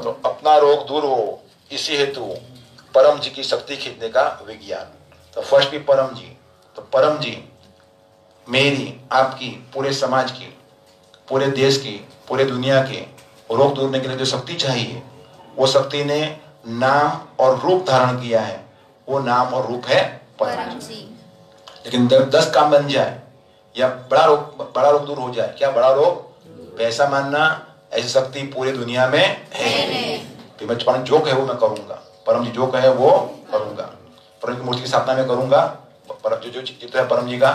तो अपना रोग दूर हो इसी हेतु परम जी की शक्ति खींचने का विज्ञान। तो फर्स्ट भी परम जी। तो परम जी मेरी, आपकी, पूरे समाज की, पूरे देश की, पूरे दुनिया के रोग दूर करने के लिए जो शक्ति चाहिए, वो शक्ति ने नाम और रूप धारण किया है। वो नाम और रूप है परम जी। लेकिन 10 काम बन जाए या बड़ा रोग दूर हो जाए, क्या बड़ा रोग? पैसा मानना, ऐसी शक्ति पूरी दुनिया में है। फिर मैं जो कहे वो मैं करूंगा। परम जी जो कहे वो करूंगा। परम की मूर्ति की स्थापना में करूंगा, जो चित्र है परम जी का,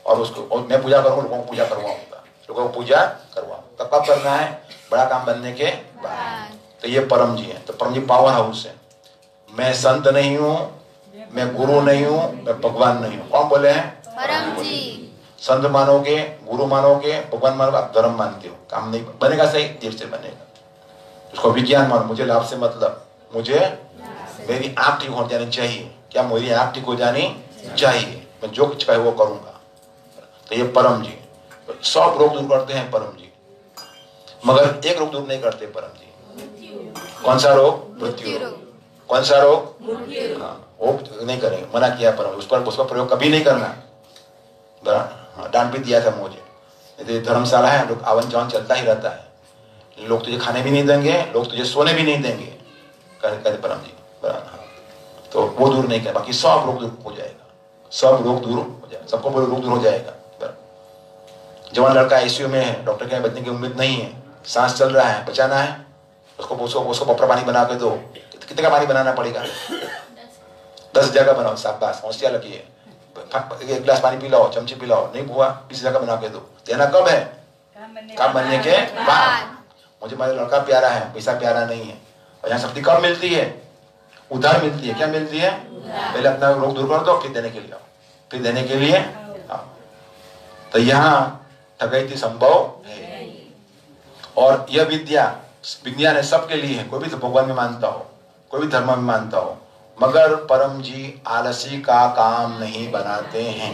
और उसको और मैं पूजा करूंगा, लोगों को पूजा करवाऊंगा, लोगों को पूजा करवाऊंगा। कब करना है? बड़ा काम बनने के बाद। तो ये परम जी है। तो परम जी पावर हाउस है। मैं संत नहीं हूँ, मैं गुरु नहीं हूँ, मैं भगवान नहीं हूँ। कौन बोले हैं? परम जी। संत मानोगे, गुरु मानोगे, भगवान मानोगे, आप धर्म मानते हो, काम नहीं बनेगा सही, देर से बनेगा। उसको विज्ञान मानो। मुझे लाभ से मतलब, मुझे मेरी आंख ठीक हो जानी चाहिए। क्या मेरी आंख ठीक हो जानी चाहिए? मैं जो कुछ कहे वो करूंगा। तो ये परम जी 100 रोग दूर करते हैं परम जी, मगर एक रोग दूर नहीं करते परम जी। कौन सा रोग? मृत्यु रोग। कौन सा रोग? हाँ, वो नहीं करेंगे, मना किया परम। उस पर उसका प्रयोग कभी नहीं करना। डांट भी दिया था मुझे। धर्मशाला है, लोग आवन जावन चलता ही रहता है। लोग तुझे खाने भी नहीं देंगे, लोग तुझे सोने भी नहीं देंगे, कहते परम जी। तो वो दूर नहीं कर, बाकी सब रोग दूर हो जाएगा। सब रोग दूर हो जाएगा, सबको बोलो रोग दूर हो जाएगा। जवान लड़का आईसीयू में है, डॉक्टर के बचने की उम्मीद नहीं है, सांस चल रहा है, बचाना है, उसको पॉपर पानी बना के दो। कितने का पानी बनाना पड़ेगा? 10 जगह बनाओ। शाबाश, होशियार लगी है। 1 गिलास पानी पिलाओ, चमची पिलाओ, नहीं हुआ 20 जगह बना के दो। देना कब है? काम बनने के बाद। मुझे मेरा लड़का प्यारा है, पैसा प्यारा नहीं है। और यहाँ शक्ति कब मिलती है? उधार मिलती है। क्या मिलती है? पहले अपना रोग दूर कर दो, फिर देने के लिए आओ, फिर देने के लिए आओ। तो यहाँ ठगैती संभव है। और यह विद्या विज्ञान है, सबके लिए है। कोई भी भगवान में मानता हो, कोई भी धर्म में मानता हो, मगर परम जी आलसी का काम नहीं बनाते हैं।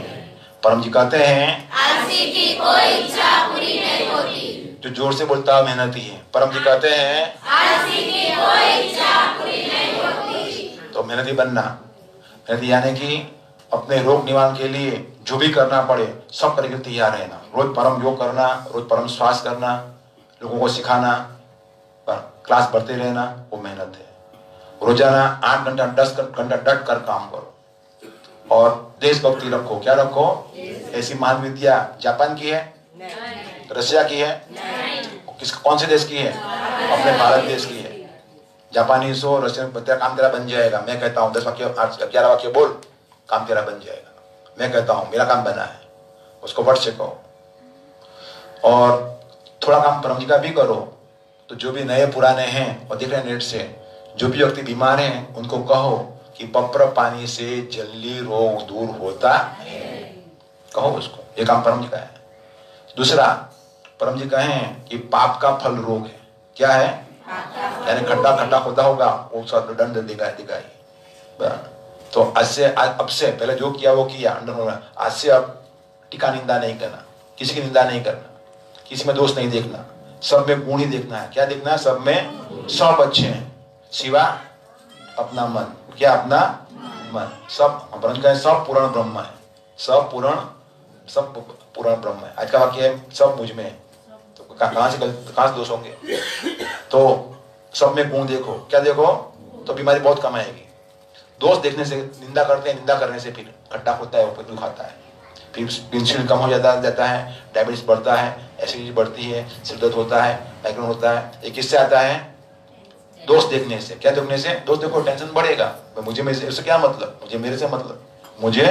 परम जी कहते हैं आलसी की कोई इच्छा पूरी नहीं होती। जो जोर से बोलता है मेहनती है। परम जी कहते हैं आलसी की कोई इच्छा पूरी नहीं होती। तो मेहनती बनना, मेहनती यानी कि अपने रोग निवारण के लिए जो भी करना पड़े सब करने के लिए तैयार रहना। रोज परम योग करना, रोज परम श्वास करना, लोगों को सिखाना, क्लास बढ़ते रहना, वो मेहनत है। रोजाना 8 घंटा 10 घंटा डट कर काम करो और देशभक्ति रखो। क्या रखो? ऐसी महान विद्या जापान की है? रशिया की है? कौन से देश की है? अपने भारत देश की है। जापानी सो रशियन, तेरा काम तेरा बन जाएगा। मैं कहता हूँ 10 वाक्य 11 वाक्य बोल, काम तेरा बन जाएगा। मैं कहता हूँ मेरा काम बना है, उसको वर्ड से कहो। और थोड़ा काम परम जी का भी करो। तो जो भी नए पुराने हैं और देख रहे हैं नेट से, जो भी व्यक्ति बीमार हैं उनको कहो कि पप्र पानी से जल्दी रोग दूर होता है। कहो उसको, ये काम परम जी का है। दूसरा, परम जी कहें कि पाप का फल रोग है। क्या है? यानी खड्डा खड्डा होता होगा, वो सब दंड देगा ही। तो अब से पहले जो किया वो किया, आज से अब टीका निंदा नहीं करना, किसी की निंदा नहीं करना, किसी में दोष नहीं देखना, सब में गुण ही देखना है। क्या देखना है? सब में सब अच्छे हैं, सिवा अपना मन। क्या? अपना मन। सब सब पूर्ण ब्रह्म है, सब पूर्ण ब्रह्म है। आज का वाक्य है सब मुझ में है। तो कहां से दोष होंगे? तो सब में गुण देखो। क्या देखो? तो बीमारी बहुत कम आएगी। दोष देखने से, निंदा करते हैं, निंदा करने से फिर खट्टा होता है, ऊपर दुख आता है, फिर इंसुलिन कम हो जाता है, डायबिटीज बढ़ता है, एसिडिटी बढ़ती है, सिर दर्द होता है, माइग्रेन होता है। ये किससे आता है? दोष देखने से। क्या देखने से? दोष देखो, टेंशन बढ़ेगा। मुझे मेरे से क्या मतलब? मुझे मेरे से मतलब। मुझे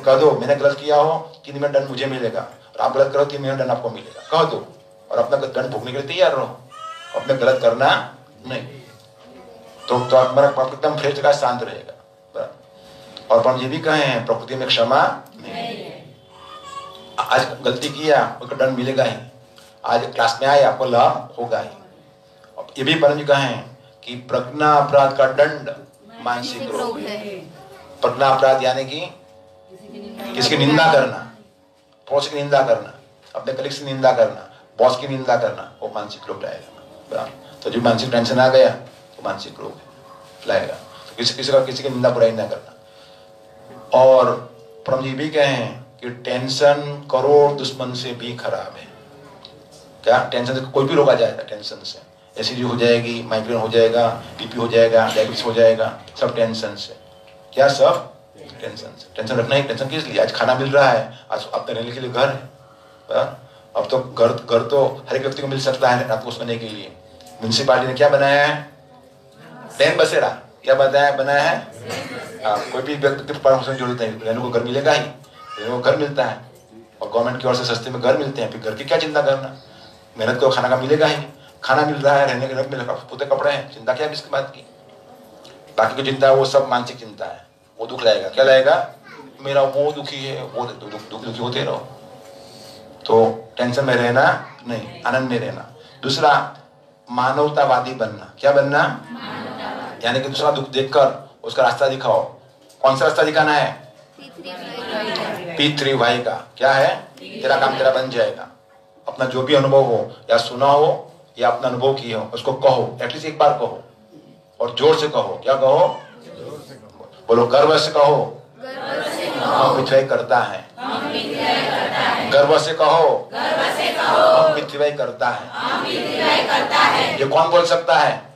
कह दो मैंने गलत किया हो, 3 मिनट दंड मुझे मिलेगा, और आप गलत करो 3 मिनट दंड आपको मिलेगा। कह दो और अपना दंड भोगने के लिए तैयार रहो, अपने गलत करना नहीं। तो एकदम फ्रेश का शांत रहेगा। और परम जी भी कहे हैं प्रकृति में क्षमा नहीं। आज गलती किया उसका दंड मिलेगा ही, आज क्लास में आए आपको लाभ होगा ही। ये भी परम जी कहे कि प्रज्ञा अपराध का दंड मानसिक रोग है। प्रज्ञा अपराध यानी कि किसकी निंदा करना, पड़ोस की निंदा करना, अपने कलीग की निंदा करना, बॉस की निंदा करना, वो मानसिक रोग लाएगा। तो जो मानसिक टेंशन आ गया तो मानसिक रोग लाएगा। तो किसी की निंदा बुराई ना करना। और परम जी भी कहे कि टेंशन करोड़ दुश्मन से भी खराब है। क्या टेंशन से कोई भी रोग आ जाएगा, टेंशन से एसिडिटी हो जाएगी, माइग्रेन हो जाएगा, बीपी हो जाएगा, डायबिटीज हो जाएगा, सब टेंशन से। क्या सब टेंशन से। टेंशन रखना ही, टेंशन किस लिए? आज खाना मिल रहा है, आज अब रहने के लिए घर है। अब तो घर तो हर एक व्यक्ति को मिल सकता है रात को सोने के लिए। म्यूनिसिपालिटी ने क्या बनाया है? प्लेन बसेरा क्या बनाया है? कोई भी व्यक्ति के पास जरूरत नहीं, रहने को घर मिलेगा ही, रहने को घर मिलता है और गवर्नमेंट की ओर से सस्ते में घर मिलते हैं। फिर घर की क्या चिंता करना, मेहनत को खाना का मिलेगा ही, खाना मिल रहा है, रहने के लिए मिलेगा, पोते कपड़े हैं, चिंता क्या है इसके बात की। बाकी की चिंता है वो सब मानसिक चिंता है, वो दुख लाएगा। क्या लाएगा? मेरा वो दुखी है, वो दुखी होते रहो। तो टेंशन में रहना नहीं, आनंद में रहना। दूसरा मानवतावादी बनना। क्या बनना? यानी कि दूसरा दुख देखकर उसका रास्ता दिखाओ। कौन सा रास्ता दिखाना है? P3Y का। क्या है? तेरा काम तेरा बन जाएगा। अपना जो भी अनुभव हो, या सुना हो या अपना अनुभव किया हो, उसको कहो, एटलीस्ट एक बार कहो और जोर से कहो। क्या कहो? बोलो, गर्व से कहो, हम पृथ्वी करता है। गर्व से कहो, हम पृथ्वी करता है। ये कौन बोल सकता है?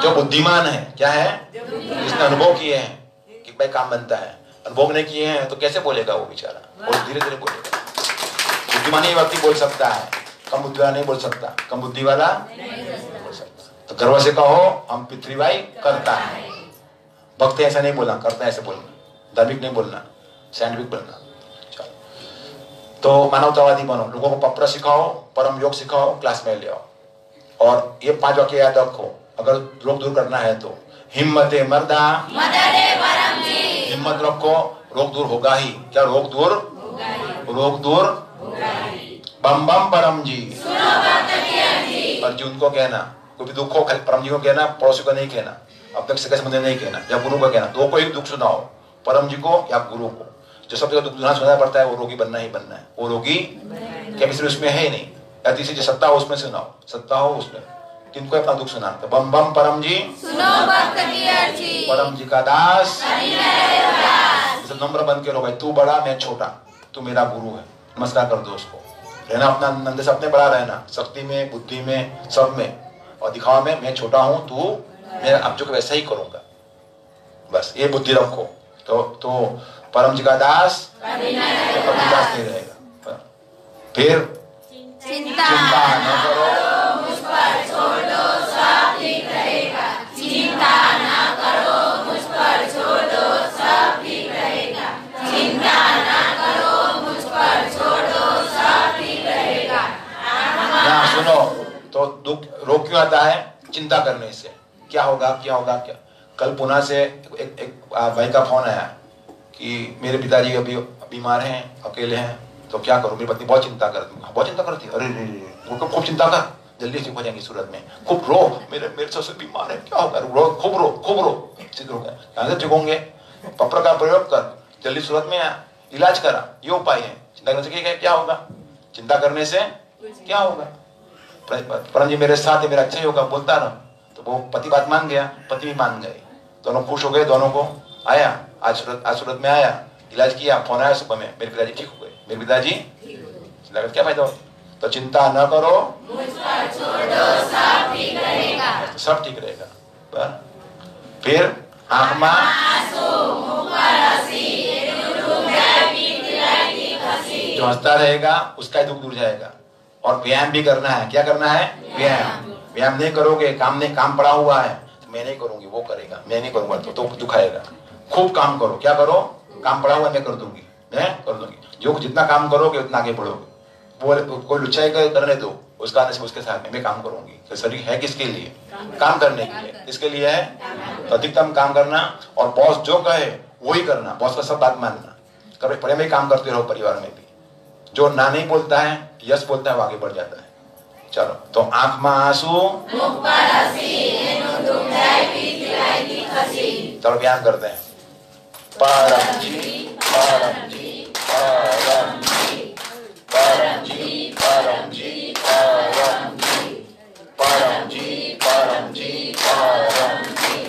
जो बुद्धिमान है। क्या है? जिसने अनुभव किए हैं कि भाई काम बनता है। अनुभव नहीं किए हैं तो कैसे बोलेगा वो बेचारा? और धीरे धीरे बोलेगा। बुद्धिमान ही व्यक्ति बोल सकता है, कम बुद्धि वाला नहीं बोल सकता, कम बुद्धि वाला बोल सकता। तो गर्व से कहो, हम पृथ्वी करता है। भक्त ऐसा नहीं बोलना, करता है ऐसे बोलना, धार्मिक नहीं बोलना, साइंटिफिक बोलना। तो मानवतावादी बनो, लोगों को पप्र सिखाओ, परम योग सिखाओ, क्लास में ले आओ। और ये 5 वाक्य याद रखो अगर रोग दूर करना है तो। हिम्मते मर्दा, हिम्मत रखो, रोग दूर होगा ही। क्या रोग दूर? रोग दूर। बम बम परम जी। अर्जुन को कहना, कोई भी दुख हो परम जी को कहना, पड़ोसी को नहीं कहना, अब तक से संबंध नहीं कहना, या गुरु को कहना। दो को एक दुख सुनाओ, परम जी को या गुरु को। जो सब जगह दुख सुनाना पड़ता है वो रोगी बनना ही बनना है। वो रोगी केमिस्ट्री उसमें है ही नहीं। या तीसरी जो सत्ता हो उसमें सुनाओ, सत्ता हो उसमें, किनको अपना दुख सुना। तो बम बम परम जी, सुनो भक्त की अर्जी, परम जी का दास। नम्र बन के रहो भाई, तू बड़ा मैं छोटा, तू मेरा गुरु है, नमस्कार कर दो उसको। रहना अपना नंदे से अपने बड़ा रहना, शक्ति में, बुद्धि में, सब में। और दिखावा में मैं छोटा हूं, तू मैं अब जो वैसा ही करूंगा। बस ये बुद्धि रखो तो परम जी का दास कभी दास नहीं रहेगा। फिर चिंता न करो, मुझ पर छोड़ दो, सब ठीक रहेगा। चिंता ना करो, मुझ पर छोड़ दो, सब ठीक रहेगा। चिंता ना करो, मुझ पर छोड़ दो, सब ठीक रहेगा। ना सुनो, तो दुख रोग क्यों आता है? चिंता करने से। क्या होगा क्या होगा क्या? कल पुणे से एक भाई का फोन आया कि मेरे पिताजी अभी बीमार हैं, अकेले हैं, तो क्या करूं? मेरी पत्नी बहुत चिंता करती है। बहुत चिंता करती है? अरे खूब चिंता कर, जल्दी ठीक हो जाएंगी सूरत में। खूब रो, मेरे ससुर बीमार है, क्या होगा? रो, खूब रो, ठीक हो गया। कहां से ठीक होंगे? पप्र का प्रयोग कर, जल्दी सूरत में इलाज करा, ये उपाय है। चिंता करने से क्या होगा? चिंता करने से क्या होगा? परम जी मेरे साथ है, मेरा अच्छा ही होगा, बोलता रहा। तो वो पति बात मान गया, पति भी मान गई, दोनों खुश हो गए। दोनों को आया, आज सूरत में आया, इलाज किया, फोन आया सुबह में, मेरे पिताजी ठीक हो गए। मेरे पिताजी क्या फायदा हो? तो चिंता न करो, मुझ पर छोड़ दो, सब ठीक रहेगा। सब ठीक रहेगा। फिर आंख जो हंसता रहेगा उसका ही दुख दूर जाएगा। और व्यायाम भी करना है। क्या करना है? व्यायाम नहीं करोगे, काम पड़ा हुआ है, तो मैं नहीं करूंगी, वो करेगा, मैं नहीं करूंगा तो दुखाएगा। खूब काम करो। क्या करो? काम पड़ा हुआ मैं कर दूंगी, मैं कर दूंगी। जो जितना काम करोगे उतना आगे बढ़ोगे। वो कोई लुच्चाई करने दो, उसका आने से उसके साथ में मैं काम करूंगी। तो शरीर है किसके लिए? काम करने के लिए। किसके लिए है? तो अधिकतम काम करना। और बॉस जो कहे वही करना, बॉस का सब बात मानना, कभी बड़े में काम करते रहो। परिवार में भी जो ना नहीं बोलता है, यस बोलता है, वो आगे बढ़ जाता है। चलो, तो आंख में आंसू, चलो बयान करते हैं। परम जी, परम जी, परम जी, परम जी, परम जी, परम जी, परम जी, परम जी, परम जी।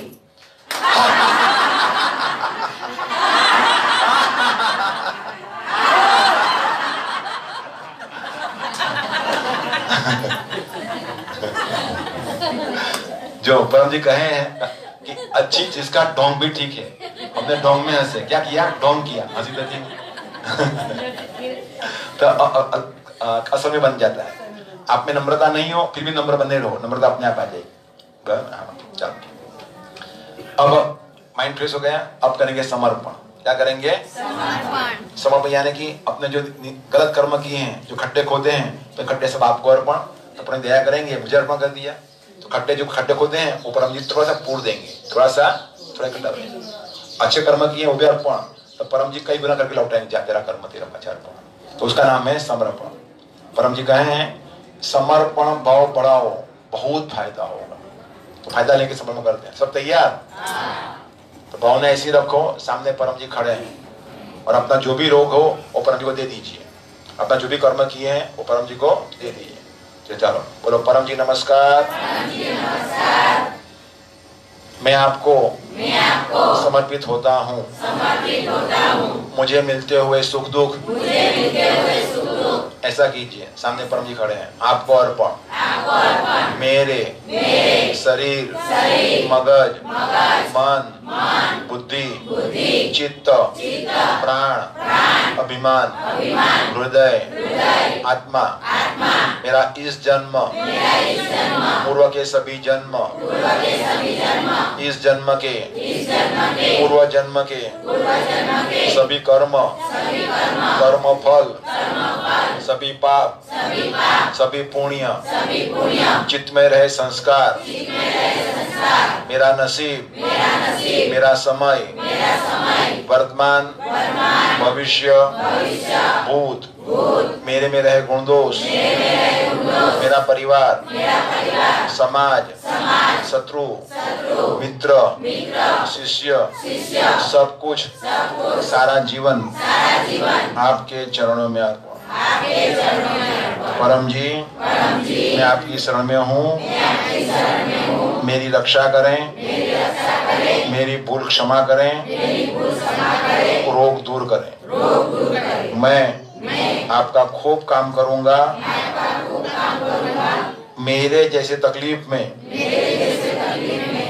जो परम जी कहे हैं कि अच्छी चीज का ढोंग भी ठीक है, हमने ढोंग में हंसे, क्या किया, ढोंग किया, हंसी देती तो असल में बन जाता है। आप में नम्रता नहीं हो फिर भी नम्र बने रहो, नम्रता अपने आप आ जाएगी। चलो, अब माइंड फ्रेश हो गया, अब करेंगे समर्पण। क्या करेंगे? समर्पण यानी कि अपने जो गलत कर्म किए हैं, जो खड्डे खोदे हैं, तो खड्डे सब आपको अर्पण, अपने दया करेंगे, मुझे अर्पण कर दिया। तो खड्डे जो खड्डे खोदे हैं ऊपर हम थोड़ा सा पूर देंगे, थोड़ा खड्डा देंगे। अच्छे कर्म किए वो भी अर्पण, तो परम जी कई गुना करके लौटाएंगे, तेरा कर्म तेरा अच्छा अर्पण। तो उसका नाम है समर्पण। परम जी कहे हैं समर्पण भाव बढ़ाओ, बहुत फायदा होगा। तो फायदा लेके समर्पण करते हैं। सब तैयार? तो भावना ऐसी रखो, सामने परम जी खड़े हैं और अपना जो भी रोग हो वो परम जी को दे दीजिए, अपना जो भी कर्म किए हैं वो परम जी को दे दीजिए। चलो बोलो, परम जी नमस्कार, मैं आपको समर्पित होता हूँ, मुझे मिलते हुए सुख दुख ऐसा कीजिए। सामने परम जी खड़े हैं, आपको अर्पण मेरे शरीर, मगज, मन, बुद्धि, चित्त, प्राण, अभिमान, हृदय, आत्मा, मेरा इस जन्म, पूर्व के सभी जन्म, इस जन्म के, पूर्व जन्म के सभी कर्म, कर्म फल, सभी पाप, सभी पुण्य, चित्त में रहे संस्कार, मेरा नसीब, मेरा समय, वर्तमान, भविष्य, भूत, मेरे में रहे गुण दोष, मेरा परिवार, समाज, शत्रु, मित्र, शिष्य, सब कुछ, सारा जीवन आपके चरणों में अर्पण। परम जी, मैं आपकी शरण में हूँ, मेरी रक्षा करें, मेरी भूल क्षमा करें, रोग दूर करें। मैं आपका खूब काम करूंगा, मेरे जैसे तकलीफ में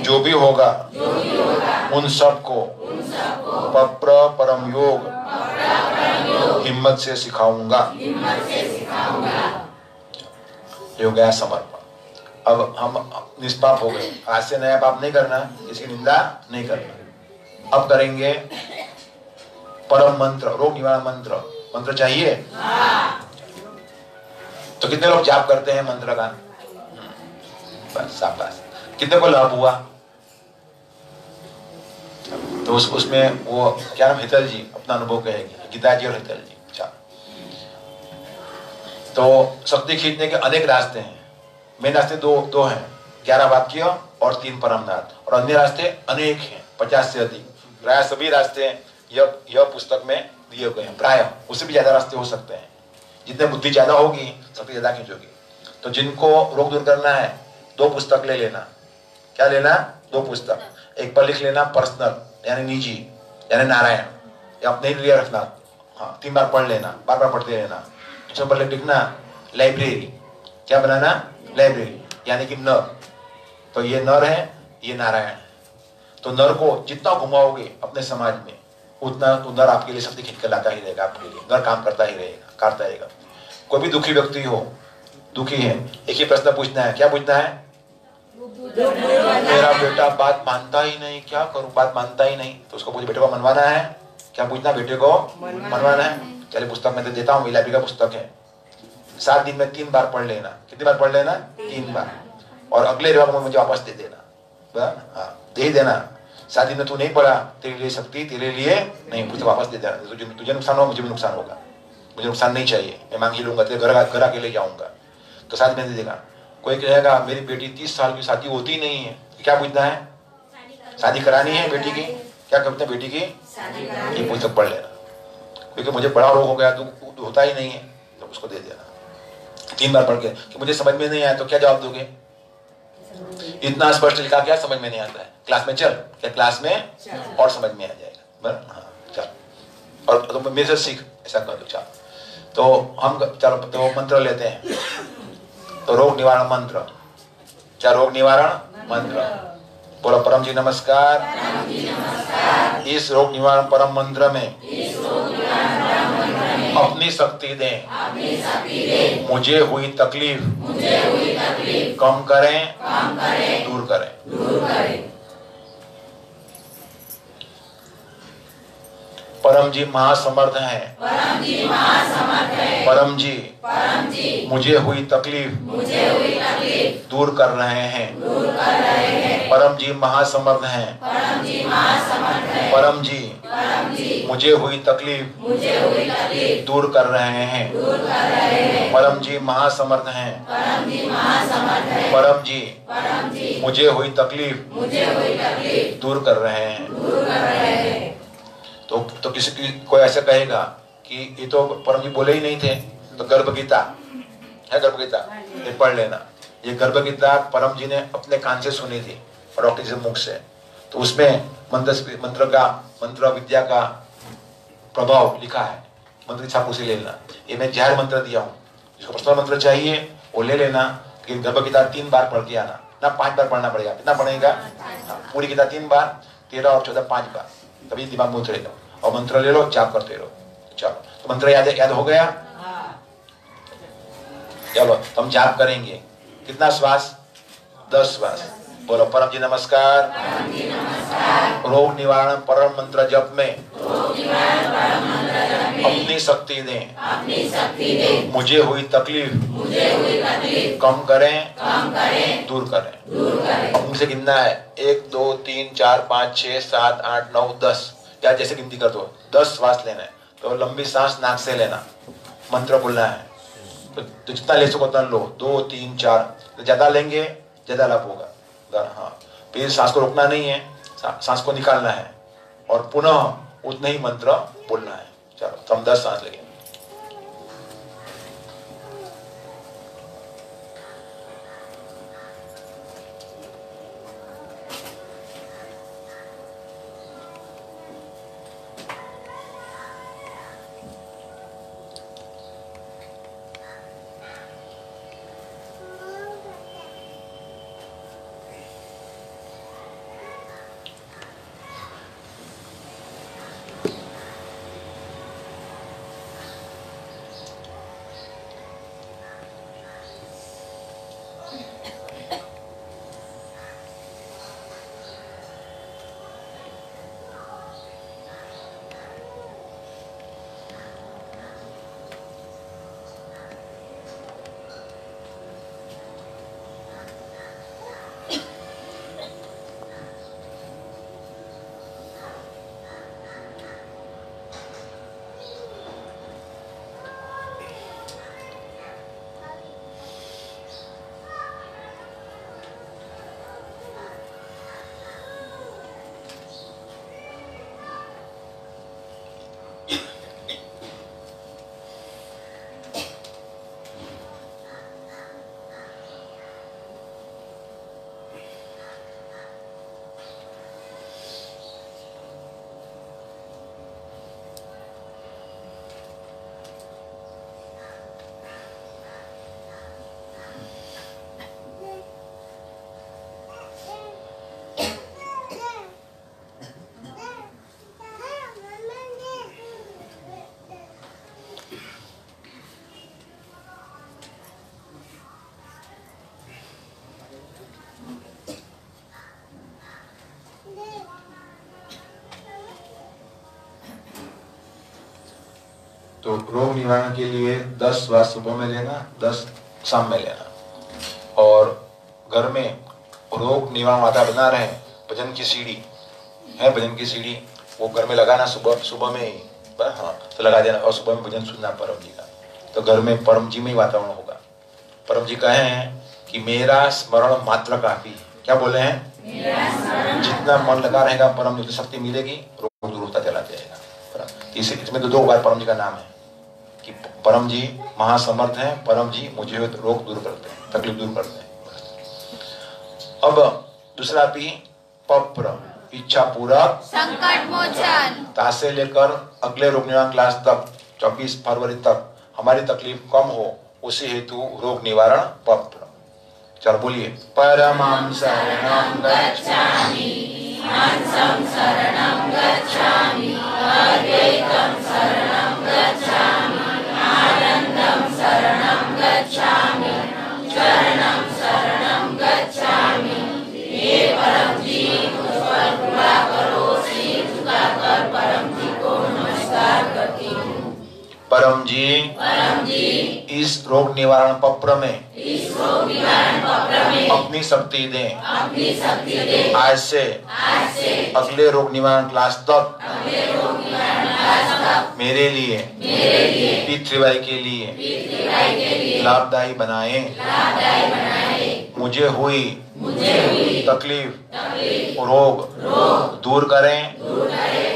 जो भी होगा उन सबको पप्र परम योग हिम्मत से सिखाऊंगा। ये हो गया समर्पण। अब हम निष्पाप हो गए, आज से नया पाप नहीं करना, इसकी निंदा नहीं करना। अब करेंगे परम मंत्र, रोग निवारण मंत्र। मंत्र चाहिए? तो कितने लोग जाप करते हैं मंत्र का? बस शाबाश। कितने को लाभ हुआ? तो उसमें वो क्या नाम, हितल जी अपना अनुभव कहेगी, गीता जी और हितल जी। तो शक्ति खींचने के अनेक रास्ते हैं। मेन रास्ते दो हैं, 11 वाक्य और 3 परमनाथ, और अन्य रास्ते अनेक हैं, 50 से अधिक। प्राय सभी रास्ते यह पुस्तक में दिए गए हैं। प्राय उससे भी ज्यादा रास्ते हो सकते हैं। जितने बुद्धि ज्यादा होगी शक्ति ज्यादा खींचोगी। तो जिनको रोग दूर करना है 2 पुस्तक ले लेना। क्या लेना? 2 पुस्तक। एक पर लिख लेना पर्सनल यानी निजी यानी नारायण, या अपने लिए रखना। हाँ, 3 बार पढ़ लेना, बार बार पढ़ते रहना। दूसरे पर लिखना लाइब्रेरी। क्या बनाना? लाइब्रेरी यानी कि नर। तो ये नर है, ये नारायण है। तो नर को जितना घुमाओगे अपने समाज में उतना तो नर आपके लिए शक्ति खींच कर लाता ही रहेगा। आपके लिए नर काम करता ही रहेगा, करता रहेगा। कोई भी दुखी व्यक्ति हो, दुखी है, एक ही प्रश्न पूछना है। क्या पूछना है? मेरा बेटा बात मानता ही नहीं, क्या करूं, बात मानता ही नहीं। तो उसको पूछे बेटे को मनवाना है। क्या पूछना? बेटे को मनवाना है। चलिए पुस्तक में देता हूँ, लाइब्रेरी का पुस्तक है। 7 दिन में 3 बार पढ़ लेना। कितनी बार पढ़ लेना? 3 बार। और अगले रविवार को मुझे वापस दे देना। हाँ, दे देना। शादी में तू नहीं पढ़ा, तेरे लिए शक्ति तेरे लिए नहीं, मुझे वापस दे देना, तुझे नुकसान होगा, मुझे भी नुकसान होगा, मुझे नुकसान नहीं चाहिए, मैं मांग ही लूंगा, तेरे घर आके ले जाऊंगा, तो शादी में दे देगा। कोई कहेगा मेरी बेटी 30 साल की शादी होती नहीं है, क्या पूछना है, शादी करानी है बेटी की, क्या करते हैं बेटी की, ये पुस्तक पढ़ लेना, क्योंकि मुझे बड़ा रोग हो गया तो होता ही नहीं है, तो उसको दे देना 3 बार पढ़ के, कि मुझे समझ में नहीं आया तो क्या जवाब दोगे, इतना स्पष्ट लिखा, क्या समझ में नहीं आता है, क्लास में चल, क्या क्लास में और समझ में आ जाएगा, हाँ चल, और तो मेरे से सीख, ऐसा कर दो, चल। तो हम चलो तो मंत्र लेते हैं, तो रोग निवारण मंत्र, क्या रोग निवारण मंत्र, बोलो परम जी नमस्कार, इस रोग निवारण परम मंत्र में अपनी शक्ति दें, मुझे हुई तकलीफ कम करें, दूर करें। परम जी महासमर्थ हैं, परम जी मुझे हुई तकलीफ दूर कर रहे हैं, परम जी महासमर्थ हैं, परम जी मुझे हुई तकलीफ दूर कर रहे हैं, परम जी महासमर्थ हैं, परम जी मुझे हुई तकलीफ दूर कर रहे हैं। तो किसी की कोई ऐसा कहेगा कि ये तो परम जी बोले ही नहीं थे, तो गर्भ गीता है, गर्भ गीता ये पढ़ लेना, ये गर्भ गीता परम जी ने अपने कान से सुनी थी और डॉक्टर जी मुख से, तो उसमें मंत्र विद्या का प्रभाव लिखा है, मंत्र की छाप उसे ले लेना। ये मैं जाहिर मंत्र दिया हूँ, जिसको पर्सनल मंत्र चाहिए वो ले लेना, कि गर्भ गीता 3 बार पढ़ के आना, ना 5 बार पढ़ना पड़ेगा, कितना पढ़ेगा, पूरी गीता 3 बार, 13 और 14 5 बार, तभी दिमाग में उतरेगा, और मंत्र ले लो, जाप करते रहो। चलो तो मंत्र याद हो गया, चलो तो हम जाप करेंगे, कितना श्वास, 10 श्वास, बोलो परम जी नमस्कार, रोग निवारण परम मंत्र जप में अपनी शक्ति दें, मुझे हुई तकलीफ कम करें, दूर करें। उनसे गिनना है 1 2 3 4 5 6 7 8 9 10, या जैसे गिनती कर दो, 10 श्वास लेना है, तो लंबी सांस नाक से लेना, मंत्र बोलना है, तो जितना ले सको उतना लो, 2 3 4, तो ज्यादा लेंगे ज्यादा लाभ होगा, हाँ। फिर सांस को रोकना नहीं है, सांस को निकालना है, और पुनः उतना ही मंत्र बोलना है। चलो तो हम 10 सांस लेंगे। तो रोग निवारण के लिए 10 श्वास सुबह में लेना, 10 शाम में लेना, और घर में रोग निवारण वातावरण बना रहे, भजन की सीढ़ी है भजन की सीढ़ी, वो घर में लगाना सुबह में ही, हाँ तो लगा देना और सुबह में भजन सुनना परम जी का, तो घर में परम जी में ही वातावरण होगा। परम जी कहे हैं कि मेरा स्मरण मात्र काफी है। क्या बोले हैं? जितना मन लगा रहेगा परम जी की शक्ति मिलेगी, रोग दूर होता चला जाएगा। इसमें तो 2 बार परम जी का नाम है कि परम जी महासमर्थ हैं, परम जी मुझे रोग दूर करते हैं, तकलीफ दूर करते हैं। अब दूसरा पी पप्र, इच्छा पूरक संकट मोचन। ताश से लेकर अगले रोग निवारण क्लास तक 24 फरवरी तक हमारी तकलीफ कम हो, उसी हेतु रोग निवारण पप्र। चलो बोलिए। परमं शरणं गच्छामि, हंसं शरणं गच्छामि, अद्वैतं शरणं गच्छामि, आनंदं शरणं गच्छामि, चरणं शरणं गच्छामि। हे परम जी, मुझ पर कृपा करो। सिर झुकाकर परम जी को नमस्कार करती हूँ। परम जी इस रोग निवारण पत्र में अपनी शक्ति दें। आज से अगले रोग निवारण क्लास तक मेरे लिए पृथ्वीबाई के लिए लाभदायी बनाएं। मुझे हुई तकलीफ रोग दूर करें,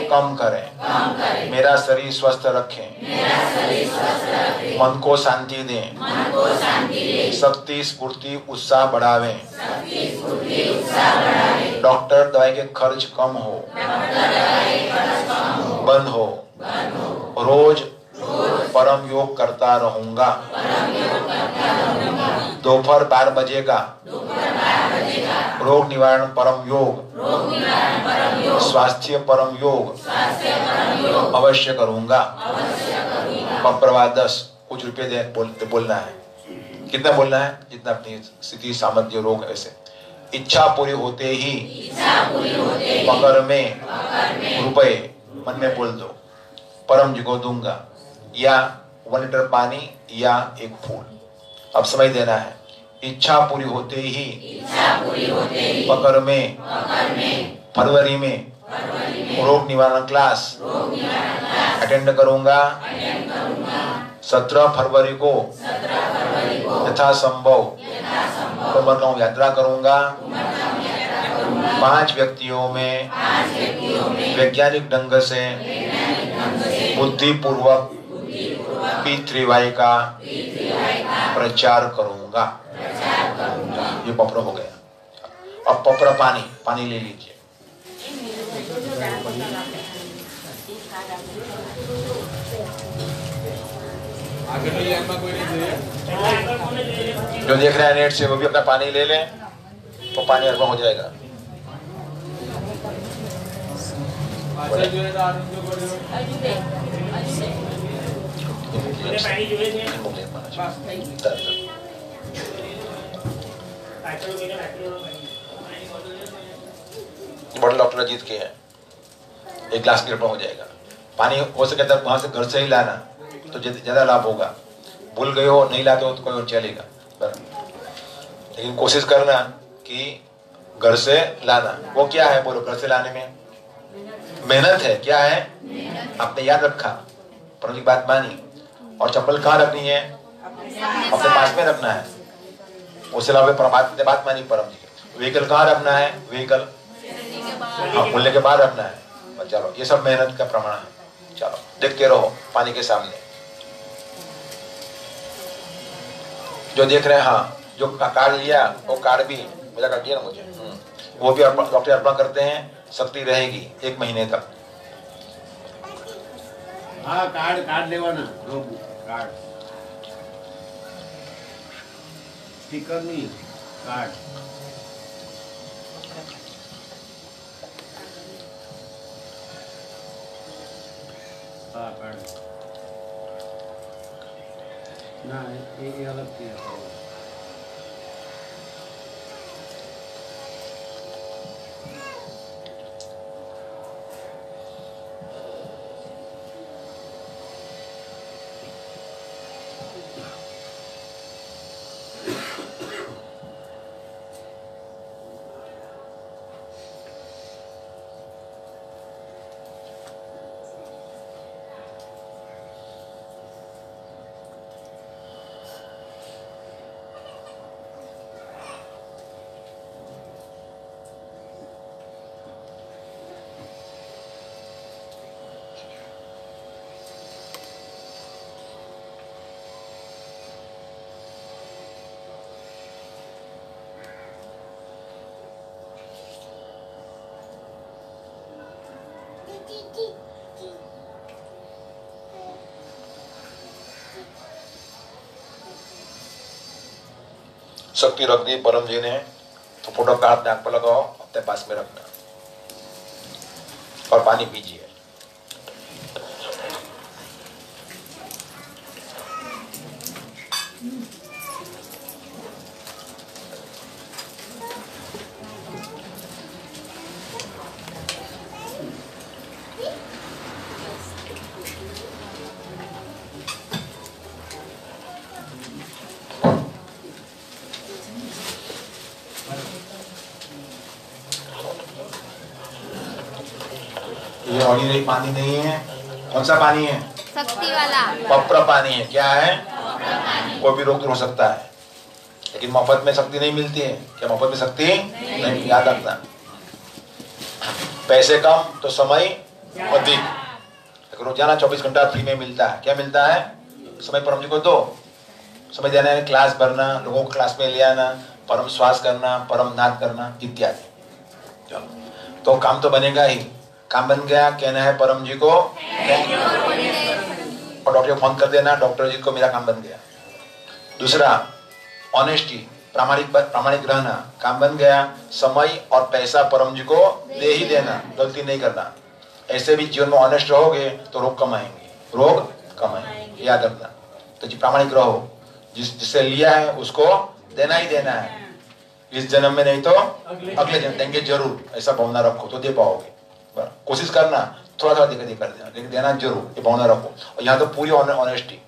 कम करें। मेरा शरीर स्वस्थ रखें, मन को शांति दें, शक्ति स्फूर्ति उत्साह बढ़ावें। डॉक्टर दवाई के खर्च कम हो, बंद हो। रोज परम योग करता रहूंगा। दोपहर 12 बजे का रोग निवारण परम योग, स्वास्थ्य परम योग अवश्य करूंगा। पप्रवाद 10 कुछ रुपए दे बोलना है। कितना बोलना है? जितना अपनी स्थिति सामर्थ्य रोग है वैसे। इच्छा पूरी होते ही पकड़ में रुपए मन में बोल दो, परम जी को दूंगा, या 1 लीटर पानी या एक फूल। अब समय देना है। इच्छा पूरी होते ही पकड़ में फरवरी में रोग निवारण क्लास अटेंड करूंगा। 17 फरवरी को यथासंभव कुंभलगांव यात्रा करूंगा। 5 व्यक्तियों में वैज्ञानिक ढंग से बुद्धिपूर्वक पृथ्वीबाई का प्रचार करूंगा। ये पपरा हो गया। अब पपरा पानी ले लीजिए। जो देख रहे हैं नेट से वो भी अपना पानी ले लें, तो पानी अर्पण हो जाएगा। बड़े डॉक्टर अजीत के हैं, 1 गिलास की अर्पण हो जाएगा। पानी हो सके तब वहां से घर से ही लाना, तो ज्यादा लाभ होगा। भूल गए हो, नहीं लाते हो तो कोई और चलेगा, लेकिन कोशिश करना कि घर से लाना। वो क्या है बोलो? घर से लाने में मेहनत है। क्या है? आपने याद रखा, परम जी बात मानी। और चप्पल कहाँ रखनी है? अपने पास में रखना है। उससे अलावा परमात्मा ने बात मानी परम जी। व्हीकल कहाँ रखना है? व्हीकल बोलने के बाद रखना है। चलो, ये सब मेहनत का प्रमाण है। चलो देखते रहो पानी के सामने। जो देख रहे हैं, हाँ, जो कार्ड लिया वो कार्ड भी मेरा कर दिया ना मुझे, वो भी डॉक्टर अर्पण करते हैं। शक्ति रहेगी 1 महीने तक। हाँ, कार्ड लेवाना, कार्ड स्टिकर नहीं, कार्ड। हाँ, कार्ड ना, ये अलग चीज है। शक्ति रख दी परम जी ने, तो फोटो का हाथ नाक पर लगाओ, अपने पास में रखना और पानी पीजिए। ये ऑर्डिनरी पानी नहीं है। कौन सा पानी है? शक्ति वाला पवित्र पानी है। क्या है? कोई भी रोग दूर हो सकता है, लेकिन मफत में शक्ति नहीं मिलती है। क्या मफत में शक्ति नहीं? याद रखना, पैसे कम तो समय अधिक। रोजाना 24 घंटा फ्री में मिलता है। क्या मिलता है? समय परम जी को दो। समय देना है, क्लास भरना, लोगों को क्लास में ले आना, परम श्वास करना, परम नाद करना इत्यादि। चलो, तो काम तो बनेगा ही। काम बन गया, कहना है परम जी को और डॉक्टर को फोन कर देना, डॉक्टर जी को मेरा काम बन गया। दूसरा, ऑनेस्टी, प्रामाणिक रहना, काम बन गया। समय और पैसा परम जी को दे ही देना, गलती नहीं करना। ऐसे भी जीवन में ऑनेस्ट रहोगे तो रोग कम आएंगे, याद रखना। तो जी प्रामाणिक रहो, जिससे लिया है उसको देना ही देना है। इस जन्म में नहीं तो अगले जन्म देंगे जरूर, ऐसा भावना रखो तो दे पाओगे। कोशिश करना, थोड़ा थोड़ा कर देना, लेकिन देना जरूर, ये भावना रखो। और यहाँ तो पूरी ऑनेस्टी,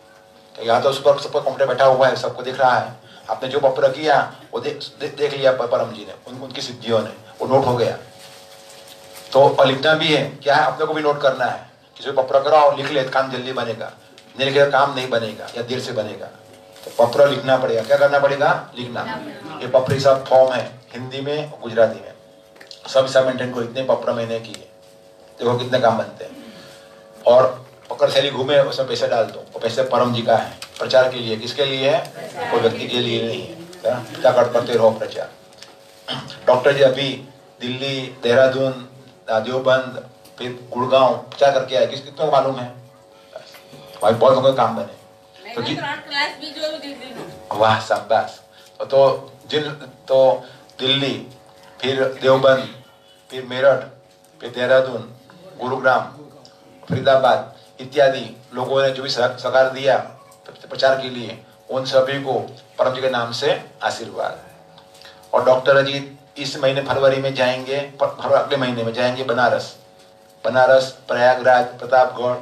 यहाँ तो सब पर कॉम्प्यूटर बैठा हुआ है, सबको दिख रहा है। आपने जो पत्र किया वो देख लिया परम जी ने, उनकी सिद्धियों ने, वो नोट हो गया। तो और लिखना भी है, क्या है, अपने को भी नोट करना है। किसी को पत्र कराओ, लिख ले, काम जल्दी बनेगा। नहीं लिखेगा काम नहीं बनेगा या देर से बनेगा। तो पत्र लिखना पड़ेगा। क्या करना पड़ेगा? लिखना। ये पत्र सब फॉर्म है, हिंदी में गुजराती में, सब हिसाब मेंटेन करो। इतने पत्र मैंने किए, देखो कितने काम बनते हैं। और पकड़ शैली घूमे, उसमें पैसे डाल दो। और पैसे परम जी का है, प्रचार के लिए। किसके लिए है? कोई व्यक्ति के लिए नहीं है। क्या करते रहो प्रचार। डॉक्टर जी अभी दिल्ली, देहरादून, देवबंद, फिर गुड़गांव प्रचार करके आए। कितने मालूम है भाई? बहुत लोगों का काम बने तो जी। वाह शाबाश। तो दिल्ली, फिर देवबंद, फिर मेरठ, फिर देहरादून, गुरुग्राम, फरीदाबाद इत्यादि लोगों ने जो भी सहकार दिया प्रचार के लिए, उन सभी को परम जी के नाम से आशीर्वाद। और डॉक्टर जी इस महीने फरवरी में जाएंगे, अगले महीने में जाएंगे बनारस, प्रयागराज, प्रतापगढ़,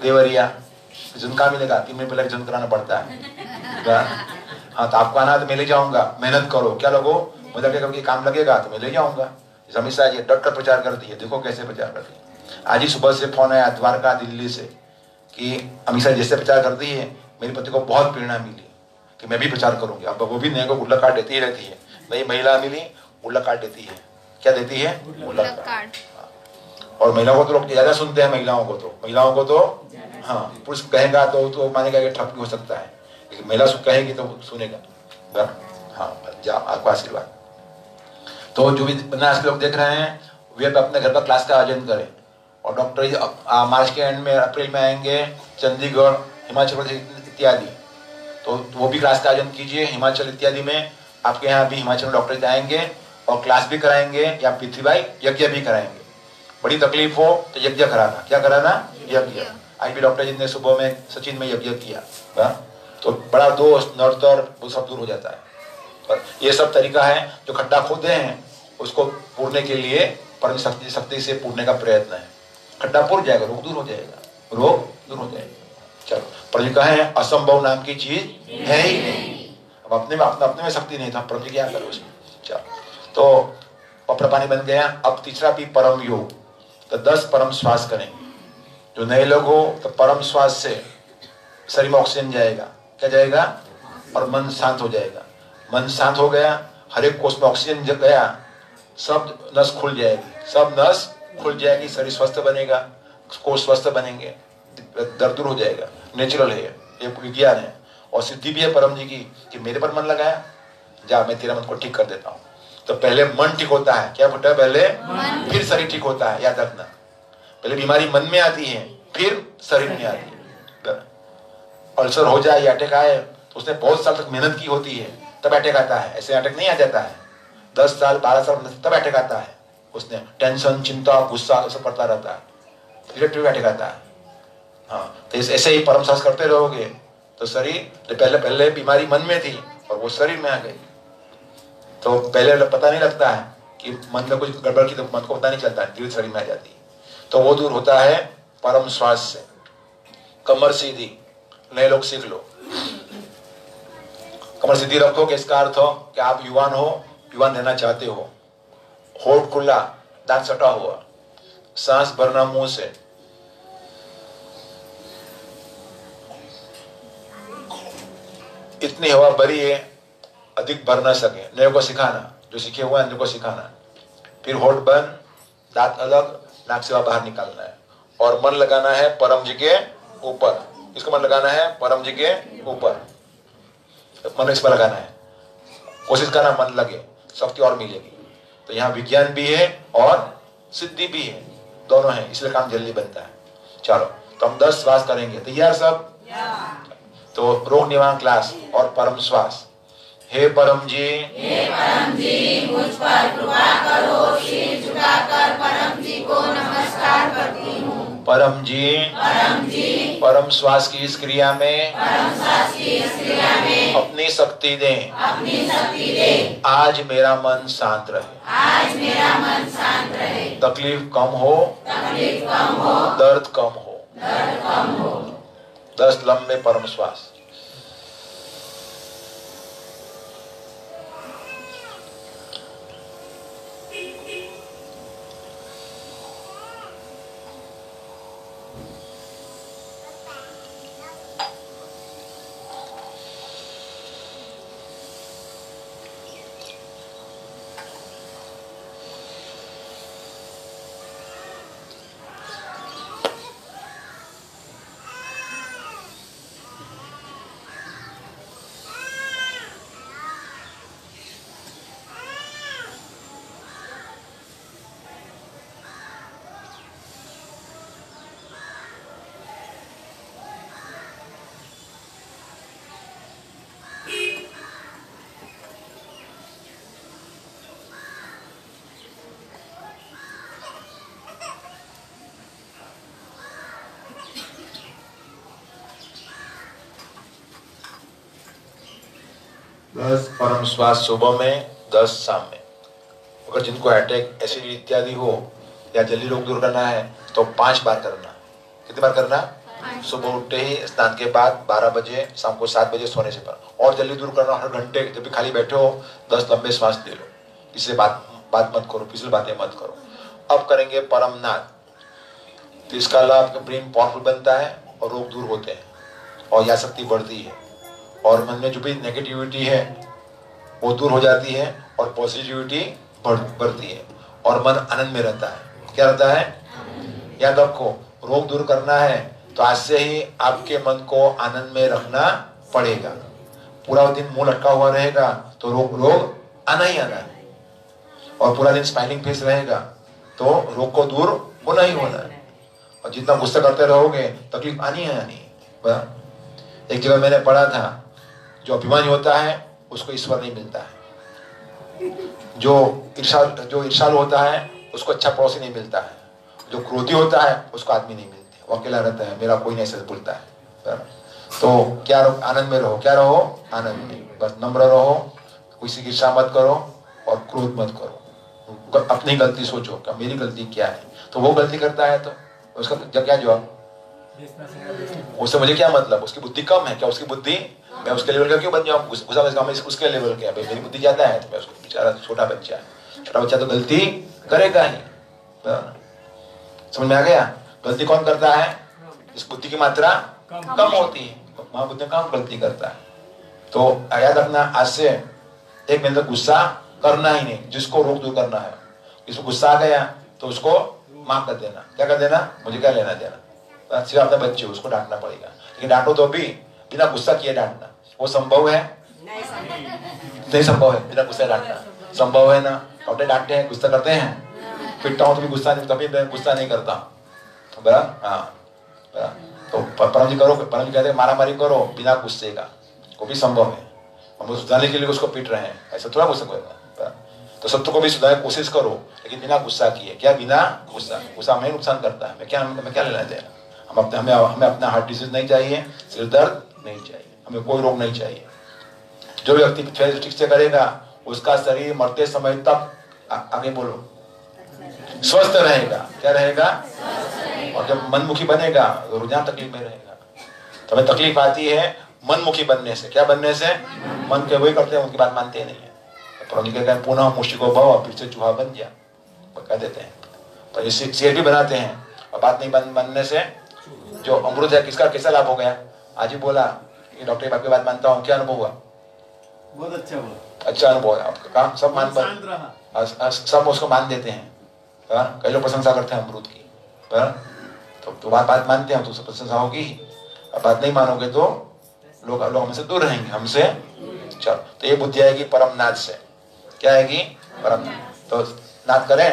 देवरिया। झुमका मिलेगा, 3 महीने पहले झुमका कराना पड़ता है। हाँ, तो आपको आना तो मैं ले जाऊंगा। मेहनत करो। क्या लोगों मुझे काम लगेगा तो मैं ले जाऊंगा। हमेशा ये डॉक्टर प्रचार करती है, देखो कैसे प्रचार करती है। आज ही सुबह से फोन आया द्वारका दिल्ली से कि हमेशा जैसे प्रचार करती है, मेरे पति को बहुत प्रेरणा मिली कि मैं भी प्रचार करूंगी। अब वो भी नए को गुल्लक कार्ड देती ही रहती है। नई महिला मिली, गुल्लक कार्ड देती है। क्या देती है? गुल्लक कार्ड। और महिलाओं को तो लोग ज्यादा सुनते हैं। महिलाओं को तो हाँ, पुरुष कहेगा तो मानेगा कि ठप हो सकता है, लेकिन महिला कहेगी तो सुनेगा। हाँ, जा आपको आशीर्वाद। तो जो भी बनारस के लोग देख रहे हैं, वे अपने घर पर क्लास का आयोजन करें। और डॉक्टर मार्च के एंड में, अप्रैल में आएंगे चंडीगढ़, हिमाचल प्रदेश इत्यादि। तो वो भी क्लास का आयोजन कीजिए। हिमाचल इत्यादि में आपके यहाँ भी हिमाचल में डॉक्टर आएंगे और क्लास भी कराएंगे, या पृथ्वीबाई यज्ञ भी कराएंगे। बड़ी तकलीफ हो तो यज्ञ कराना। क्या कराना? यज्ञ। आज भी डॉक्टर जी ने सुबह में सचिन में यज्ञ किया, तो बड़ा दोष नड़तर वो सब दूर हो जाता है। पर ये सब तरीका है, जो खड्डा खोदे हैं उसको पूरने के लिए परम शक्ति से पूरने का प्रयत्न है। खड्डा पूर जाएगा, रोग दूर हो जाएगा। चलो, पर जी कहे असंभव नाम की चीज है ही नहीं। अब अपने में शक्ति नहीं था, परम जी क्या करो उसमें। चलो, तो पपड़ा पानी बन गया। अब तीसरा भी परम योग। तो 10 परम श्वास करें। जो नए लोग हो तो परम श्वास से शरीर में ऑक्सीजन जाएगा। क्या जाएगा? और मन शांत हो जाएगा। मन शांत हो गया, हर एक कोष में ऑक्सीजन जब गया, सब नस खुल जाएगी, शरीर स्वस्थ बनेगा, कोष स्वस्थ बनेंगे, दर्द दूर हो जाएगा। नेचुरल है ये विज्ञान है। और सिद्धि भी है परम जी की कि मेरे पर मन लगाया, जा मैं तेरा मन को ठीक कर देता हूँ। तो पहले मन ठीक होता है। क्या बोलता है? पहले फिर शरीर ठीक होता है। याद रखना, पहले बीमारी मन में आती है, फिर शरीर में आती है। अल्सर हो जाए या अटैक आए तो उसने बहुत साल तक मेहनत की होती है, तब अटैक आता है। ऐसे अटैक नहीं आ जाता है, 10 साल 12 साल तब अटैक आता है। उसने टेंशन, चिंता, गुस्सा सब करता रहता है, फिर अटैक आता है। हाँ, तो ऐसे ही परम श्वास करते रहोगे तो शरीर पहले बीमारी मन में थी और वो शरीर में आ गई। तो पहले पता नहीं लगता है कि मन में कुछ गड़बड़ की, तो मन को पता नहीं चलता है, धीरे शरीर में आ जाती है। तो वो दूर होता है परम श्वास से। कमर सीधी, नए लोग सीख लो। कमर सीधी रखो कि इसका अर्थ हो कि आप युवान हो, युवान रहना चाहते हो। होठ खुला, दांत सटा हुआ, सांस भरना मुंह से। इतनी हवा भरी है, अधिक भर ना सके। नए को सिखाना, जो सीखे हुए हैं को सिखाना। फिर होठ बंद, दांत अलग, नाक से हवा बाहर निकालना है और मन लगाना है परम जी के ऊपर। इसको मन लगाना है परम जी के ऊपर, मन इस पर लगाना है। कोशिश करना मन लगे, शक्ति और मिलेगी। तो यहाँ विज्ञान भी है और सिद्धि भी है, दोनों है, इसलिए काम जल्दी बनता है। चलो, तो हम 10 श्वास करेंगे। तैयार सब? तो रोग निवारण क्लास और परम श्वास। हे परम जी, मुझ पर कृपा करो, सिर झुकाकर परम जी को नमस्कार करती हूँ। परम जी, परम श्वास की इस क्रिया में अपनी शक्ति दें। आज मेरा मन शांत रहे। तकलीफ कम हो, दर्द कम हो। 10 लंबे परम श्वास। परम श्वास सुबह में, 10 शाम में। अगर जिनको अटैक, एसिडिटी इत्यादि हो या जल्दी रोग दूर करना है तो 5 बार करना। कितनी बार करना? सुबह उठते ही, स्नान के बाद, 12 बजे, शाम को 7 बजे सोने से पहले। और जल्दी दूर करना, हर घंटे जब भी खाली बैठे हो 10 लंबे श्वास ले लो। इससे बात मत करो, पिछली बातें मत करो। अब करेंगे परम नाद। तो इसका लाभ ब्रेन पावरफुल बनता है और रोग दूर होते हैं और यादशक्ति बढ़ती है और मन में जो भी नेगेटिविटी है वो दूर हो जाती है और पॉजिटिविटी बढ़ती है और मन आनंद में रहता है। क्या रहता है? याद रखो, रोग दूर करना है तो आज से ही आपके मन को आनंद में रखना पड़ेगा। पूरा दिन मुंह लटका हुआ रहेगा तो रोग आना ही आना है। और पूरा दिन स्माइलिंग फेस रहेगा तो रोग को दूर होना ही होना है। और जितना गुस्सा करते रहोगे तकलीफ आनी है आनी। एक जगह मैंने पढ़ा था, जो अभिमानी होता है उसको ईश्वर नहीं मिलता है। जो ईर्ष्यालु होता है उसको अच्छा पड़ोसी नहीं मिलता है। जो क्रोधी होता है उसको आदमी नहीं मिलते, वो अकेला रहता है, मेरा कोई नहीं ऐसे बोलता है। तो क्या रहो? आनंद में रहो। क्या रहो? आनंद में। बस नम्र रहो, किसी की ईर्ष्या मत करो और क्रोध मत करो। अपनी गलती सोचो कि मेरी गलती क्या है। तो वो गलती करता है तो उसका क्या जवाब? उससे मुझे क्या मतलब? उसकी बुद्धि कम है क्या? उसकी बुद्धि, मैं उसके लेवल का क्यों बन जाऊँ? उसके लेवल का मेरी बुद्धि ज्यादा है तो मैं उसको, बेचारा छोटा बच्चा तो गलती करेगा ही। समझ में आ गया? गलती कौन करता है? इस बुद्धि की मात्रा कम होती है, महाबुद्धि कम गलती करता है। तो याद रखना, आज से 1 महीने तक गुस्सा करना ही नहीं। जिसको रोक दूर करना है, जिसको गुस्सा आ गया तो उसको माफ कर देना। क्या कर देना? मुझे क्या लेना देना। सिर्फ अपने बच्चे, उसको डांटना पड़ेगा, लेकिन डांटो तो भी बिना गुस्सा किए डांटना। वो संभव है? नहीं संभव है बिना गुस्सा डांटना। संभव है ना? अपने डांटते हैं, गुस्सा करते हैं, पिटता हूं तो भी गुस्सा नहीं, कभी मैं गुस्सा नहीं करता। हाँ, तो परम जी करो, परम जी कहते हैं मारा मारी करो बिना गुस्से का, वो भी संभव है। हम सुधारने के लिए उसको पीट रहे हैं, ऐसा थोड़ा गुस्सा होगा। तो शत्रु को भी सुधारने की कोशिश करो, लेकिन बिना गुस्सा किए। क्या बिना गुस्सा? गुस्सा हमें नुकसान करता है, हमें क्या लेना चाहिए? हमें अपना हार्ट डिजीज नहीं चाहिए, सिर दर्द नहीं चाहिए, हमें कोई रोग नहीं चाहिए। जो व्यक्ति ठीक से करेगा उसका शरीर मरते समय तक आगे बोलो स्वस्थ रहेगा। क्या रहेगा? और जब मनमुखी बनेगा तो रोजाना तकलीफ में रहेगा। तो हमें तकलीफ आती है मनमुखी बनने से। क्या बनने से? मन के वही करते हैं, उनकी बात मानते नहीं है। तो पुनः मुशिको भव, फिर से चूहा बन जा, कह देते हैं। तो ये शेर भी बनाते हैं, और बात नहीं बनने से जो अमृत है किसका कैसा लाभ हो गया? आज ही बोला कि डॉक्टर बाप की बात मानता हूँ, क्या अनुभव हुआ? बहुत अच्छा हुआ। अच्छा अनुभव है आपका। काम सब मान सब उसको मान देते हैं। कई लोग प्रशंसा करते हैं अमृत की, तो बात मानते हैं तो सब प्रशंसा होगी। अब बात नहीं मानोगे तो लोग हमसे दूर रहेंगे, हमसे। चलो, तो ये बुद्धि आएगी परम नाद से। क्या आएगी? परम नाद। तो नाद करें,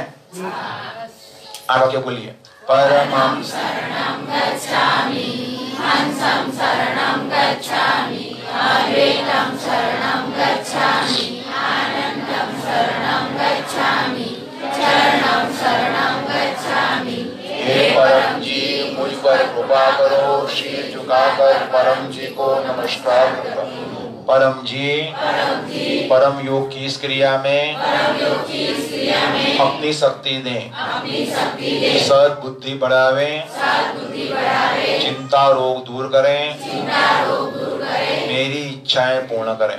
आगे बोलिए। परमं शरणं गच्छामि, हंसं शरणं गच्छामि, अद्वैतं शरणं गच्छामि, आनंदं शरणं गच्छामि, चरणं शरणं गच्छामि। हे परम जी, मुझ पर कृपा करो, शीर झुकाकर परम जी को नमस्कार करो। परम जी परम योग की इस क्रिया में अपनी शक्ति दें, सद्बुद्धि बढ़ावे, चिंता रोग दूर करें, मेरी इच्छाएं पूर्ण करें।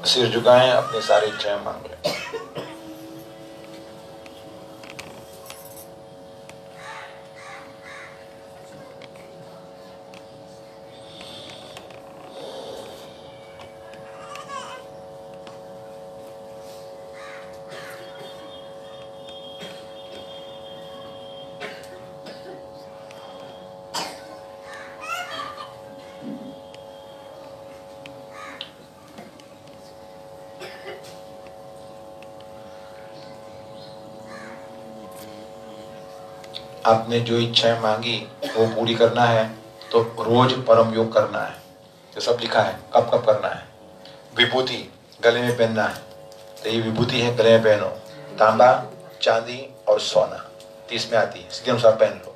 सिर झुकाएं, अपनी सारी इच्छाएं मांग लें। आपने जो इच्छाएं मांगी वो पूरी करना है, तो रोज परम योग करना है। तो सब लिखा है कब कब करना है। विभूति गले में पहनना है, तो ये विभूति है, गले में पहनो। तांबा, चांदी और सोना 30 में आती है, सीधे अनुसार पहन लो।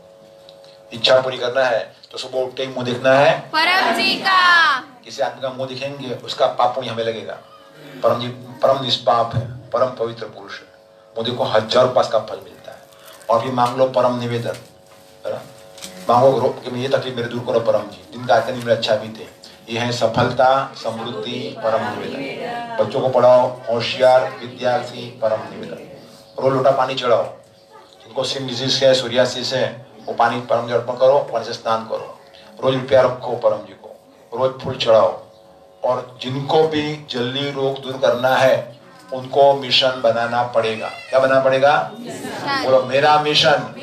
इच्छा पूरी करना है तो सुबह उठते ही मुंह देखना है परम जी का। किसी आदमी का मुंह दिखेंगे उसका पाप पुण्य हमें लगेगा। परम जी परम निष्पाप है, परम पवित्र पुरुष है। मुंह देखो 1000 पास का फल मिलता है। और भी मांग लो परम निवेदन, है ना? मांगो कि ये तकलीफ मेरे दूर करो परम जी, दिन का आते नहीं मेरे अच्छा बीते। ये है सफलता, समृद्धि, परम निवेदन। बच्चों को पढ़ाओ, होशियार विद्यार्थी, परम निवेदन। रोज लोटा पानी चढ़ाओ। जिनको स्किन डिजीज है, सूर्यासिस है, वो पानी परम जी अर्पण करो, पानी से स्नान करो। रोज रुपया रखो परम जी को, रोज फूल चढ़ाओ। और जिनको भी जल्दी रोग दूर करना है उनको मिशन बनाना पड़ेगा। क्या बनाना पड़ेगा? बोलो मेरा मिशन,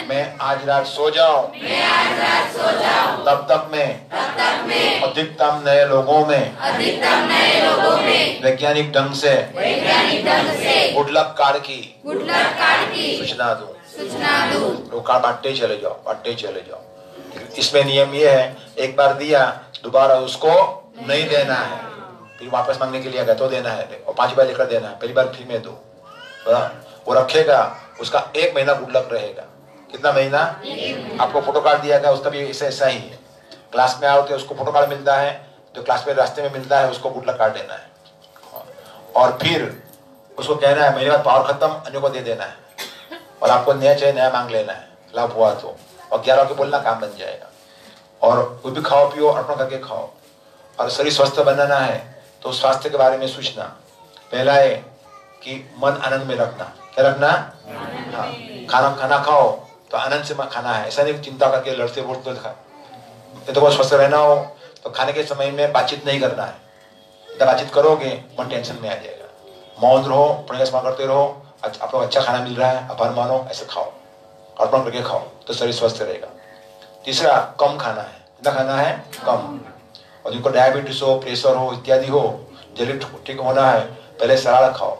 मैं आज रात सो जाऊं, तब तक मैं अधिकतम नए लोगों में वैज्ञानिक ढंग से गुड लक कार्ड की सूचना दूं। लोग कार्ड बांटते चले जाओ। इसमें नियम ये है, एक बार दिया दोबारा उसको नहीं देना है। फिर वापस मांगने के लिए गया तो देना है, और 5 बार लेकर देना है। पहली बार फ्री में दो, वो रखेगा, उसका 1 महीना गुड लक रहेगा। कितना महीना? आपको फोटो कार्ड दिया गया उसका भी ऐसा ही है। क्लास में आओ तो उसको फोटो कार्ड मिलता है, जो क्लास में रास्ते में मिलता है उसको गुड लक कार्ड देना है। और फिर उसको कहना है मेरे पास पावर खत्म, अन्य को दे देना है, और आपको नया चाहिए नया मांग लेना है, लाभ हुआ तो, और 11 के बोलना, काम बन जाएगा। और कोई भी खाओ पियो अर्पण करके खाओ। और शरीर स्वस्थ बनाना है तो स्वास्थ्य के बारे में सोचना। पहला है कि मन आनंद में रखना। क्या रखना? हाँ, खाना खाओ तो आनंद से खाना है, ऐसा नहीं चिंता करके लड़ते बोलते खा। तो स्वस्थ रहना हो तो खाने के समय में बातचीत नहीं करना है। जब बातचीत करोगे मन टेंशन में आ जाएगा। मौन रहो, पुण्य स्मरण करते रहो, आपको अच्छा खाना मिल रहा है, आभार मानो, ऐसे खाओ, अर्पण करके खाओ तो शरीर स्वस्थ रहेगा। तीसरा, कम खाना है। कितना खाना है? कम। और जिनको डायबिटीज हो, प्रेशर हो इत्यादि हो, जल्दी ठीक होना है, पहले सलाद खाओ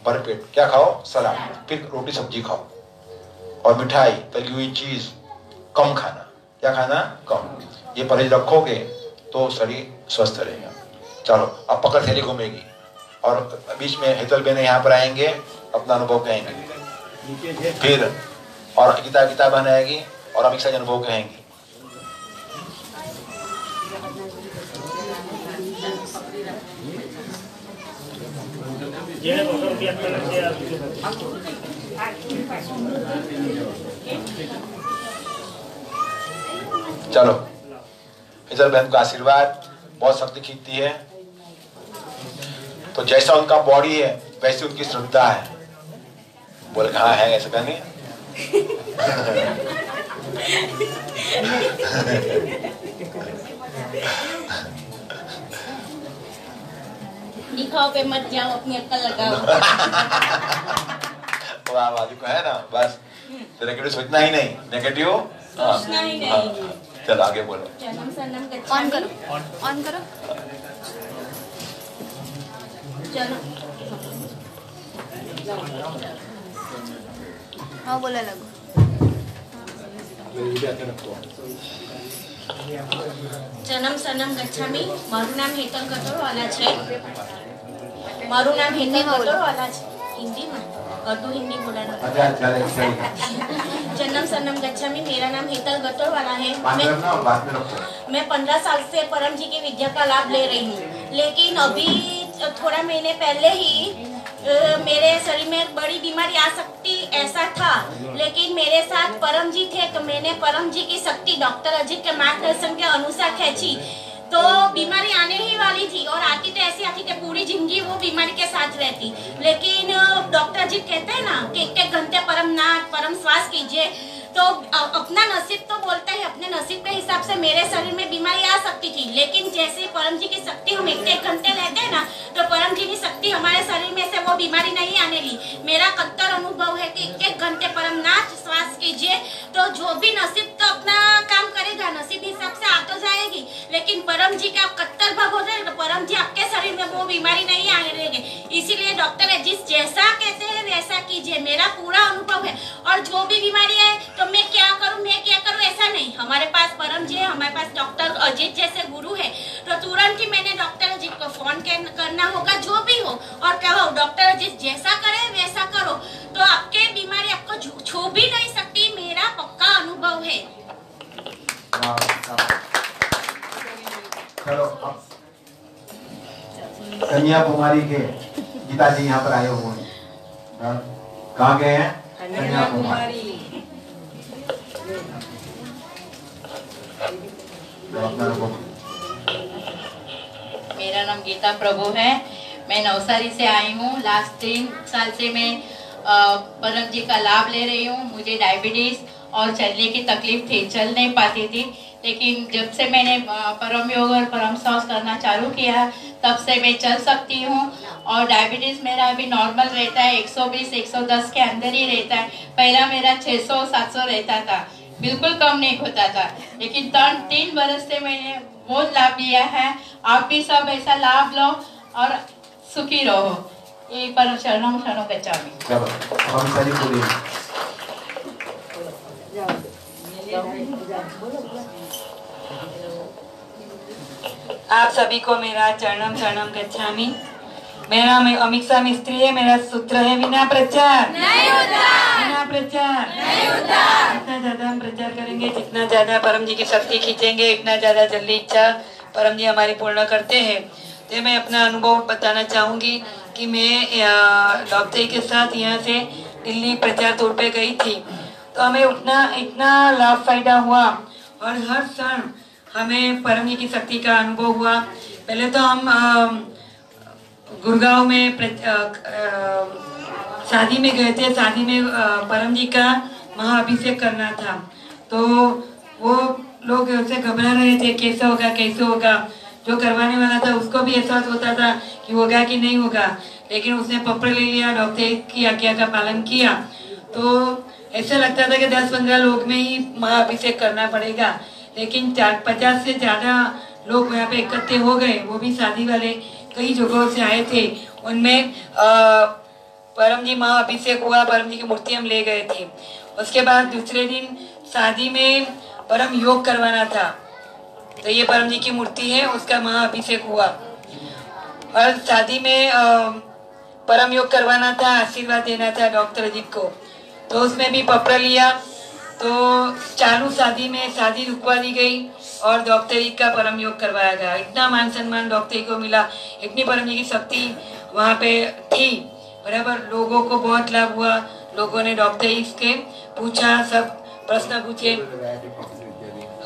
भर पेट। क्या खाओ? सलाद, फिर रोटी सब्जी खाओ, और मिठाई तली हुई चीज कम खाना। क्या खाना? कम। ये परहेज रखोगे तो शरीर स्वस्थ रहेगा। चलो अब पकड़ थैली घूमेगी, और बीच में हेतल बेने यहाँ पर आएंगे, अपना अनुभव कहेंगे, फिर और गीता बहन आएगी और अमिक्षा जी अनुभव कहेंगी। चलो, हेतल बहन का आशीर्वाद, बहुत शक्ति खींचती है। तो जैसा उनका बॉडी है वैसी उनकी श्रद्धा है। बोले हाँ है, ऐसा कहने दिखाओ पे मत जाओ, अपनी अक्ल लगाओ। वाह वाह, को है ना, बस तो नेगेटिव सोचना ही नहीं, नेगेटिव सोचना ही नहीं। चलो आगे बोलो। जन्म सनम ऑन करो, ऑन करो। चलो हाँ बोला लगो। જન્મ સનમ ગચ્છામી. મારું નામ હેતલ કટોરવાલા છે. મારું નામ હેતલ કટોરવાલા છે. હિન્દીમાં અર્ધુ હિન્દી બોલાना। जन्म सनम गच्छामी, मेरा नाम हेतल गटोरवाला है। मैं 15 साल से परम जी की विद्या का लाभ ले रही हूँ, लेकिन अभी थोड़ा महीने पहले ही मेरे शरीर में बड़ी बीमारी आ सकती ऐसा था, लेकिन मेरे साथ परम जी थे तो मैंने परम जी की शक्ति डॉक्टर अजीत के मार्गदर्शन के अनुसार खींची, तो बीमारी आने ही वाली थी और आती तो ऐसी आती थी पूरी जिंदगी वो बीमारी के साथ रहती। लेकिन डॉक्टर अजीत कहते हैं ना कि 1 घंटे परम श्वास कीजिए, तो अपना नसीब तो बोलता है, अपने नसीब के हिसाब से मेरे शरीर में बीमारी आ सकती थी, लेकिन जैसे परम जी की शक्ति हम 1 घंटे लेते हैं ना, तो परम जी की शक्ति हमारे शरीर में से वो बीमारी नहीं आने ली। मेरा कट्टर अनुभव है कि 1 घंटे परमनाथ श्वास कीजिए तो जो भी नसीब तो अपना काम करेगा, नसीब हिसाब से आ तो जाएगी, लेकिन परम जी का कट्टर भाव हो जाए तो परम जी आपके शरीर में वो बीमारी नहीं आने देंगे। इसीलिए डॉक्टर जिस जैसा कहते हैं वैसा कीजिए, मेरा पूरा अनुभव है। और जो भी बीमारी है तो मैं क्या करूं ऐसा नहीं, हमारे पास परम जी है, हमारे पास डॉक्टर अजीत जैसे गुरु है, तो तुरंत ही मैंने डॉक्टर अजीत को फोन करना होगा, जो भी हो, और कहो डॉक्टर अजीत जैसा करे वैसा करो, तो आपके बीमारी आपको छू भी नहीं सकती, मेरा पक्का अनुभव है। चलो कन्याकुमारी के गीता जी यहाँ पर आए हुए हैं। कहाँ गए हैं? कन्याकुमारी। मेरा नाम गीता प्रभु है, मैं नवसारी से आई हूँ। लास्ट 3 साल से मैं परम जी का लाभ ले रही हूँ। मुझे डायबिटीज और चलने की तकलीफ थी, चल नहीं पाती थी, लेकिन जब से मैंने परम योग और परम श्वास करना चालू किया तब से मैं चल सकती हूँ। और डायबिटीज मेरा अभी नॉर्मल रहता है, 120-110 के अंदर ही रहता है। पहला मेरा 600-700 रहता था, बिल्कुल कम नहीं होता था, लेकिन 3 बरस से मैंने बहुत लाभ लिया है। आप भी सब ऐसा लाभ लो और सुखी रहो। ये पर शरणम शरणम गच्छामि। आप सभी को मेरा चरणम शरणम गच्छामि। मेरा नाम अमीक्षा मिस्त्री है। मेरा सूत्र है बिना प्रचार नहीं होता, बिना प्रचार नहीं होता। जितना ज्यादा हम प्रचार करेंगे, जितना ज्यादा परम जी की शक्ति खींचेंगे, इतना ज्यादा जल्दी इच्छा परम जी हमारी पूर्ण करते हैं। तो मैं अपना अनुभव बताना चाहूंगी। कि मैं डॉक्टर के साथ यहाँ से दिल्ली प्रचार तौर पे गई थी, तो हमें इतना लाभ फायदा हुआ और हर क्षण हमें परम जी की शक्ति का अनुभव हुआ। पहले तो हम गुड़गांव में शादी में गए थे। शादी में परम जी का महाअभिषेक करना था, तो वो लोग उससे घबरा रहे थे, कैसे होगा। जो करवाने वाला था उसको भी एहसास होता था कि होगा कि नहीं होगा, लेकिन उसने पप्पर ले लिया, डॉक्टर की आज्ञा का पालन किया। तो ऐसा लगता था कि 10-15 लोग में ही महाअभिषेक करना पड़ेगा, लेकिन 50 से ज़्यादा लोग यहाँ पे इकट्ठे हो गए। वो भी शादी वाले कई जगहों से आए थे। उनमें परम जी महाअभिषेक हुआ, परम जी की मूर्ति हम ले गए थे। उसके बाद दूसरे दिन शादी में परम योग करवाना था, तो ये परम जी की मूर्ति है, उसका महाअभिषेक हुआ। और शादी में परम योग करवाना था, आशीर्वाद देना था डॉक्टर अजीत को, तो उसमें भी पपड़ा लिया। तो चालू शादी में शादी रुकवा दी गई और डॉक्टर जी का परम योग करवाया गया। इतना मान सम्मान डॉक्टर जी को मिला, इतनी परम जी की शक्ति वहाँ पे थी, बराबर। लोगों को बहुत लाभ हुआ। लोगों ने डॉक्टर जी के पूछा, सब प्रश्न पूछे।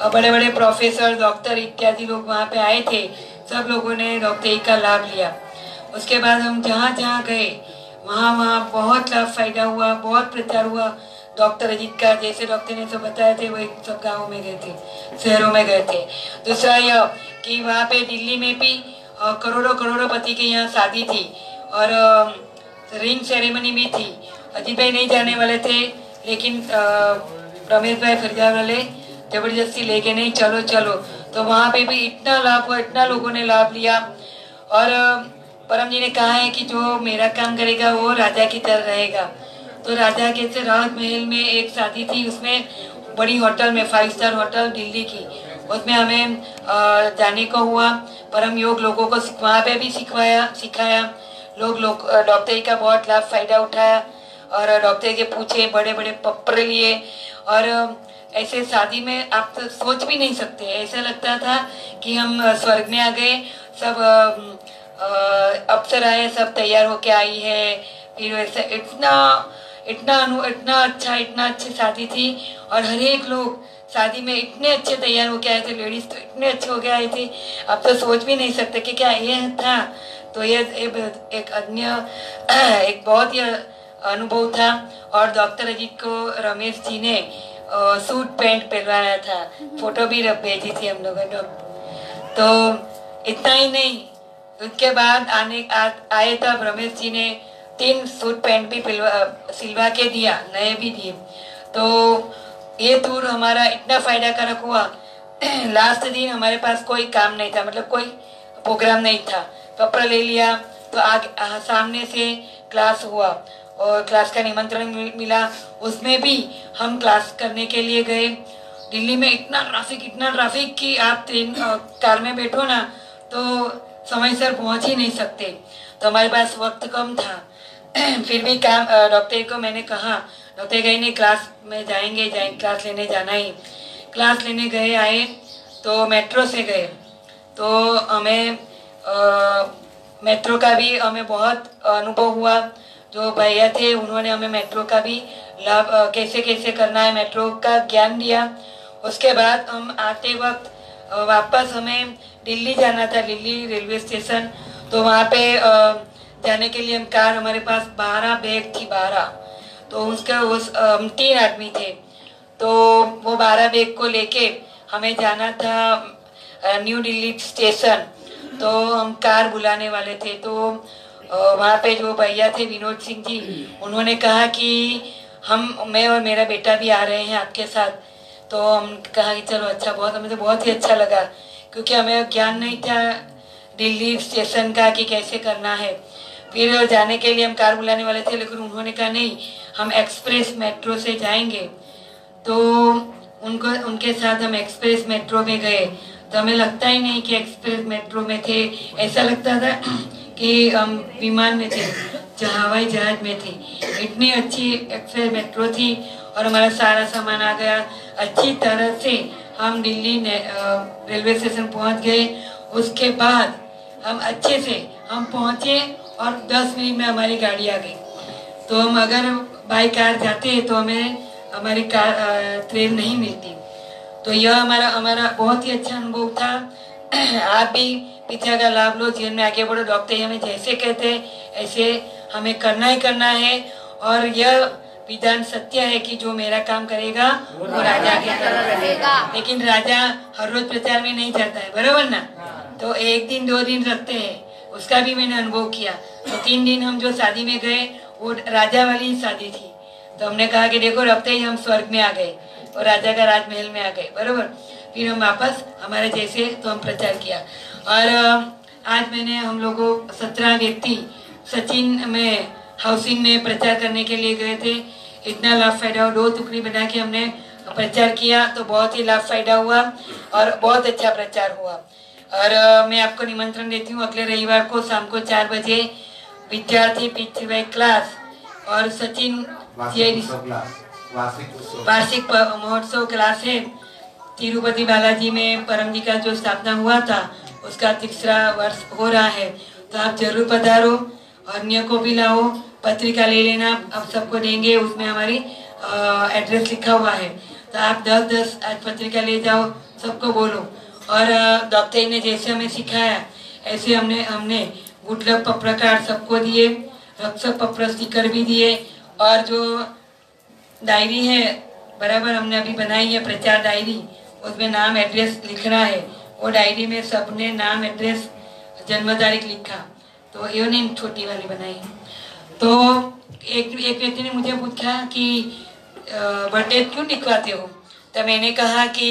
बड़े बड़े प्रोफेसर, डॉक्टर इत्यादि लोग वहाँ पे आए थे। सब लोगों ने डॉक्टर जी का लाभ लिया। उसके बाद हम जहाँ जहाँ गए वहाँ बहुत लाभ फायदा हुआ, बहुत प्रचार हुआ डॉक्टर अजीत का। जैसे डॉक्टर ने सब बताया थे, वही सब गाँव में गए थे, शहरों में गए थे। दूसरा यह कि वहाँ पे दिल्ली में भी करोड़ों-करोड़ोपति के यहाँ शादी थी और रिंग सेरेमनी भी थी। अजीत भाई नहीं जाने वाले थे, लेकिन रमेश भाई फरियाद वाले जबरदस्ती लेके नहीं, चलो। तो वहाँ पे भी इतना लाभ हुआ, इतना लोगों ने लाभ लिया। और परम जी ने कहा है कि जो मेरा काम करेगा वो राजा की तरह रहेगा। तो राजा के से राहत महल में एक शादी थी, उसमें बड़ी होटल में 5 स्टार होटल दिल्ली की, उसमें हमें जाने को हुआ। परम योग लोगों को वहाँ पे भी सिखाया। लोग डॉक्टर जी का बहुत लाभ फायदा उठाया और डॉक्टर के पूछे, बड़े बड़े पप्पर लिए। और ऐसे शादी में आप तो सोच भी नहीं सकते, ऐसा लगता था कि हम स्वर्ग में आ गए। सब अप्सराएं सब तैयार होके आई है। फिर वैसे इतना अच्छी शादी थी और हर एक लोग शादी में इतने अच्छे तैयार होके आए थे। लेडीज तो इतने अच्छे होके आए थे, आप तो सोच भी नहीं सकते कि क्या ये था। तो ये एक बहुत ही अनुभव था। और डॉक्टर अजीत को रमेश जी ने सूट पैंट पहनवाया था, फोटो भी भेजी थी हम लोगों ने। तो इतना ही नहीं, उसके बाद आए तब रमेश जी ने 3 सूट पैंट भी सिलवा के दिया, नए भी दिए। तो ये टूर हमारा इतना फायदा कारक हुआ। लास्ट दिन हमारे पास कोई काम नहीं था, मतलब कोई प्रोग्राम नहीं था। कपड़ा ले लिया तो आगे सामने से क्लास हुआ और क्लास का निमंत्रण मिला। उसमें भी हम क्लास करने के लिए गए। दिल्ली में इतना ट्रैफिक कि आप ट्रेन कार में बैठो ना तो समय सर पहुंच ही नहीं सकते। तो हमारे पास वक्त कम था। फिर भी काम डॉक्टर को मैंने कहा, डॉक्टर गए नहीं, क्लास में जाएंगे, क्लास लेने जाना ही। क्लास लेने गए, आए तो मेट्रो से गए। तो हमें मेट्रो का भी हमें बहुत अनुभव हुआ। जो भैया थे उन्होंने हमें मेट्रो का भी लाभ, कैसे कैसे करना है मेट्रो का ज्ञान दिया। उसके बाद हम आते वक्त वापस हमें दिल्ली जाना था, दिल्ली रेलवे स्टेशन। तो वहाँ पे जाने के लिए हम कार, हमारे पास 12 बैग थी, 12। तो उसका 3 आदमी थे। तो वो 12 बैग को लेके हमें जाना था न्यू दिल्ली स्टेशन। तो हम कार बुलाने वाले थे। तो वहाँ पे जो भैया थे विनोद सिंह जी, उन्होंने कहा कि मैं और मेरा बेटा भी आ रहे हैं आपके साथ। तो हम कहा कि चलो अच्छा, हमें तो बहुत ही अच्छा लगा, क्योंकि हमें ज्ञान नहीं था दिल्ली स्टेशन का कि कैसे करना है। फिर जाने के लिए हम कार बुलाने वाले थे, लेकिन उन्होंने कहा नहीं, हम एक्सप्रेस मेट्रो से जाएंगे। तो उनके साथ हम एक्सप्रेस मेट्रो में गए। तो हमें लगता ही नहीं कि एक्सप्रेस मेट्रो में थे, ऐसा लगता था कि हम विमान में थे, हवाई जहाज में थे। इतनी अच्छी एक्सप्रेस मेट्रो थी और हमारा सारा सामान आ गया अच्छी तरह से। हम दिल्ली रेलवे स्टेशन पहुंच गए। उसके बाद हम अच्छे से हम पहुंचे और 10 मिनट में हमारी गाड़ी आ गई। तो हम अगर बाई कार जाते तो हमें हमारी कार ट्रेन नहीं मिलती। तो यह हमारा बहुत ही अच्छा अनुभव था। आप भी पिक्चर का लाभ लो, जीवन में आगे बढ़ो। डॉक्टर हमें जैसे कहते हैं ऐसे हमें करना ही करना है। और यह विधान सत्य है कि जो मेरा काम करेगा वो राजा की तरह रहेगा। लेकिन राजा हर रोज प्रचार में नहीं जाता है, बराबर ना? तो 1 दिन 2 दिन रखते हैं, उसका भी मैंने अनुभव किया। तो 3 दिन हम जो शादी में गए वो राजा वाली शादी थी। तो हमने कहा कि देखो रखते ही हम स्वर्ग में आ गए और राजा का राजमहल में आ गए, बराबर। फिर हम वापस हमारे जैसे तो हम प्रचार किया। और आज मैंने हम लोगों 17 व्यक्ति सचिन में हाउसिंग में प्रचार करने के लिए गए थे। इतना लाभ फायदा हुआ, 2 टुकड़ी बना के हमने प्रचार किया तो बहुत ही लाभ फायदा हुआ और बहुत अच्छा प्रचार हुआ। और मैं आपको निमंत्रण देती हूँ अगले रविवार को शाम को 4 बजे विद्यार्थी पिछले क्लास और सचिन वार्षिक महोत्सव क्लास है। तिरुपति बालाजी में परम जी का जो स्थापना हुआ था उसका 3रा वर्ष हो रहा है। तो आप जरूर पधारो, अन्य को भी लाओ, पत्रिका ले लेना, अब सबको देंगे, उसमें हमारी एड्रेस लिखा हुआ है। तो आप 10-10 आज पत्रिका ले जाओ, सबको बोलो। और डॉक्टर ने जैसे हमें सिखाया ऐसे हमने गुटलक पत्रकार सबको दिए, रक्षक पत्र स्टिकर भी दिए। और जो डायरी है बराबर हमने अभी बनाई है प्रचार डायरी, उसमें नाम एड्रेस लिखना है। वो डायरी में सबने नाम एड्रेस जन्म तारीख लिखा। तो ये नहीं छोटी वाली बनाई। तो एक व्यक्ति ने मुझे पूछा कि बर्थडे क्यों लिखवाते हो? तो मैंने कहा कि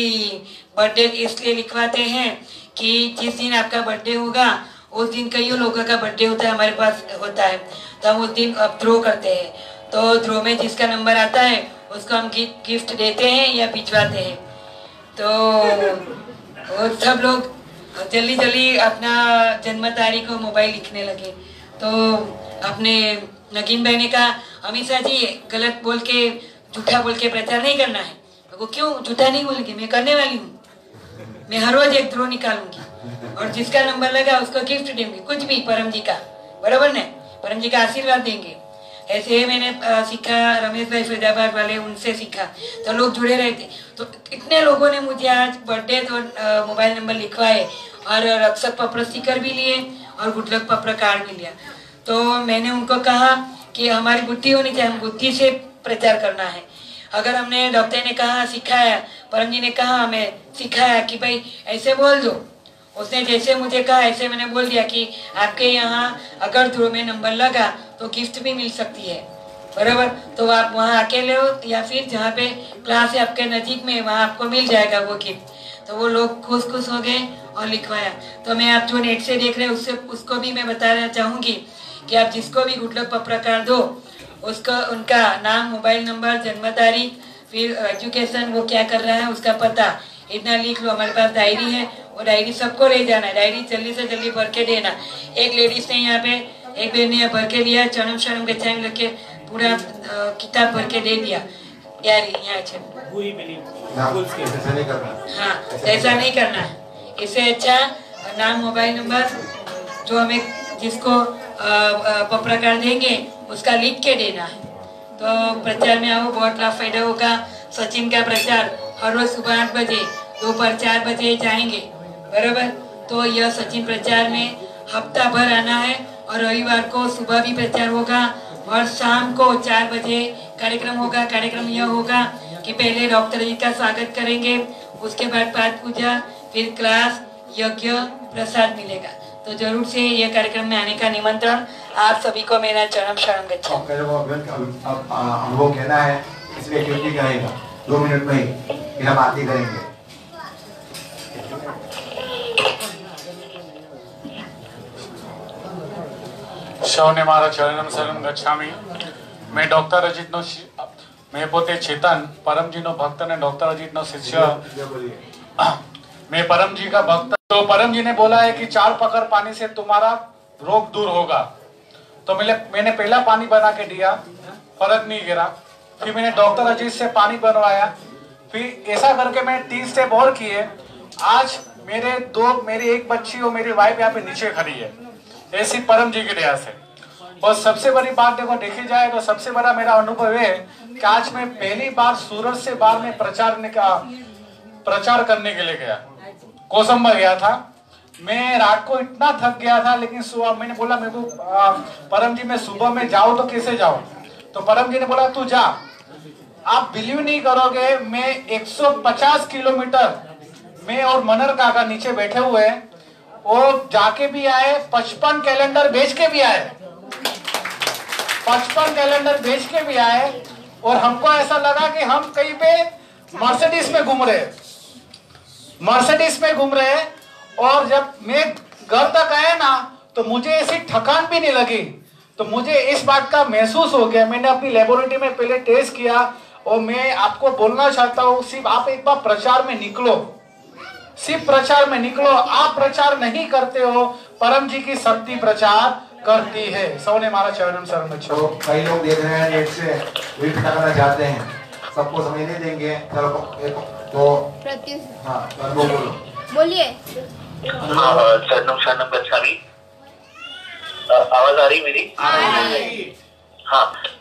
बर्थडे इसलिए लिखवाते हैं कि जिस दिन आपका बर्थडे होगा उस दिन कई लोगों का बर्थडे होता है, हमारे पास होता है। तो हम उस दिन ड्रॉ करते हैं। तो ड्रॉ में जिसका नंबर आता है उसको हम गिफ्ट देते हैं या भिजवाते हैं। तो और सब लोग जल्दी अपना जन्म तारीख और मोबाइल लिखने लगे। तो अपने नगीन भाई ने कहा हमेशा जी गलत बोल के झूठा बोल के प्रचार नहीं करना है। वो क्यों झूठा नहीं बोलेंगे, मैं करने वाली हूँ। मैं हर रोज एक ड्रॉ निकालूंगी और जिसका नंबर लगा उसको गिफ्ट देंगे, कुछ भी परम जी का, बराबर ने परम जी का आशीर्वाद देंगे। ऐसे मैंने सीखा, रमेश भाई फैजाबाद वाले उनसे सीखा। तो लोग जुड़े रहे थे। तो कितने लोगों ने मुझे आज बर्थडे तो मोबाइल नंबर लिखवाए और रक्षक पत्र स्टिकर भी लिए और गुटलक पत्र कार्ड भी लिया। तो मैंने उनको कहा कि हमारी बुद्धि होनी चाहिए, हम बुद्धि से प्रचार करना है। अगर हमने डॉक्टर ने कहा सिखाया, परम जी ने कहा हमें सिखाया कि भाई ऐसे बोल दो, उसने जैसे मुझे कहा ऐसे मैंने बोल दिया कि आपके यहाँ अगर ड्रॉ में नंबर लगा तो गिफ्ट भी मिल सकती है, बराबर। तो आप वहाँ अकेले हो या फिर जहाँ पे क्लास है आपके नज़दीक में वहाँ आपको मिल जाएगा वो गिफ्ट। तो वो लोग खुश हो गए और लिखवाया। तो मैं आप जो नेट से देख रहे हैं उसको भी मैं बताना चाहूँगी कि आप जिसको भी गुटलक पत्र कार्ड दो उसका उनका नाम, मोबाइल नंबर, जन्म तारीख, फिर एजुकेशन, वो क्या कर रहा है उसका पता, इतना लिख लो। हमारे पास डायरी है, वो डायरी सबको ले जाना है। डायरी जल्दी से जल्दी भर के देना। एक लेडीज ने यहाँ पे, एक बहन ने भर के लिया, चरणम शरणम गच्छामि लिख के पूरा किताब भर के दे दिया। यार यहाँ हाँ, ऐसा नहीं करना है। इससे अच्छा नाम, मोबाइल नंबर जो हमें जिसको पत्र कार्ड देंगे उसका लिख के देना है। तो प्रचार में आओ, बहुत लाभ फायदा होगा। सचिन का प्रचार हर रोज सुबह 8 बजे, दोपहर 4 बजे जाएंगे, बराबर। तो यह सचिन प्रचार में हफ्ता भर आना है और रविवार को सुबह भी प्रचार होगा और शाम को 4 बजे कार्यक्रम होगा। कार्यक्रम यह होगा कि पहले डॉक्टर जी का स्वागत करेंगे, उसके बाद पाठ पूजा, फिर क्लास, यज्ञ, प्रसाद मिलेगा। तो जरूर से यह कार्यक्रम में आने का निमंत्रण आप सभी को मेरा चरण शरण गच्छामि। अनुभव कहना है इसलिए एक्टिविटी करेगा 2 मिनट में ही, फिर हम आरती करेंगे। સૌને મારા ચરણમ શરણ ગચ્છામિ। मैं डॉक्टर अजीतનો मैं પોતે ચેતન પરમજીનો ભક્ત અને ડॉक्टर अजीतનો शिष्य। मैं परम जी का भक्त। तो परम जी ने बोला है कि 4 पकड़ पानी से तुम्हारा रोग दूर होगा। तो मैंने पहला पानी बना के दिया, फर्क नहीं गिरा। फिर मैंने डॉक्टर अजीत से पानी बनवाया, फिर ऐसा करके मैं 3 स्टेप और किए। आज मेरी एक बच्ची और मेरी वाइफ यहाँ पे नीचे खड़ी है, ऐसी परम जी की दया से। और सबसे बड़ी बात देखो, देखी जाए तो सबसे बड़ा मेरा अनुभव है कि आज मैं पहली बार सूरत से बाहर में प्रचार करने के लिए गया। कोसंबा गया था। मैं रात को इतना थक गया था, लेकिन सुबह मैंने बोला मेरे को परम जी मैं सुबह में जाऊं तो कैसे जाऊं? तो परम जी ने बोला तू जा। आप बिलीव नहीं करोगे, मैं 150 किलोमीटर मैं और मनर काका नीचे बैठे हुए, वो जाके भी आए, 55 कैलेंडर बेच के भी आए, 55 कैलेंडर बेच के भी आए। और हमको ऐसा लगा कि हम कहीं पे मर्सिडीज में घूम रहे। और जब मैं घर तक आया ना, तो मुझे ऐसी थकान भी नहीं लगी। तो मुझे इस बात का महसूस हो गया। मैंने अपनी लेबोरेटरी में पहले टेस्ट किया, और मैं आपको बोलना चाहता हूँ, सिर्फ आप एक बार प्रचार में निकलो, सिर्फ प्रचार में निकलो। आप प्रचार नहीं करते हो, परम जी की शक्ति प्रचार करती है। सबने हमारा चरणम शरण। तो कई लोग देख रहे हैं नेट से, वीट करना चाहते हैं, सबको समय नहीं देंगे। चलो तो हाँ बोलो, बोलिए। शरणम शरणम गच्छामि। आवाज आ रही मेरी? हाँ,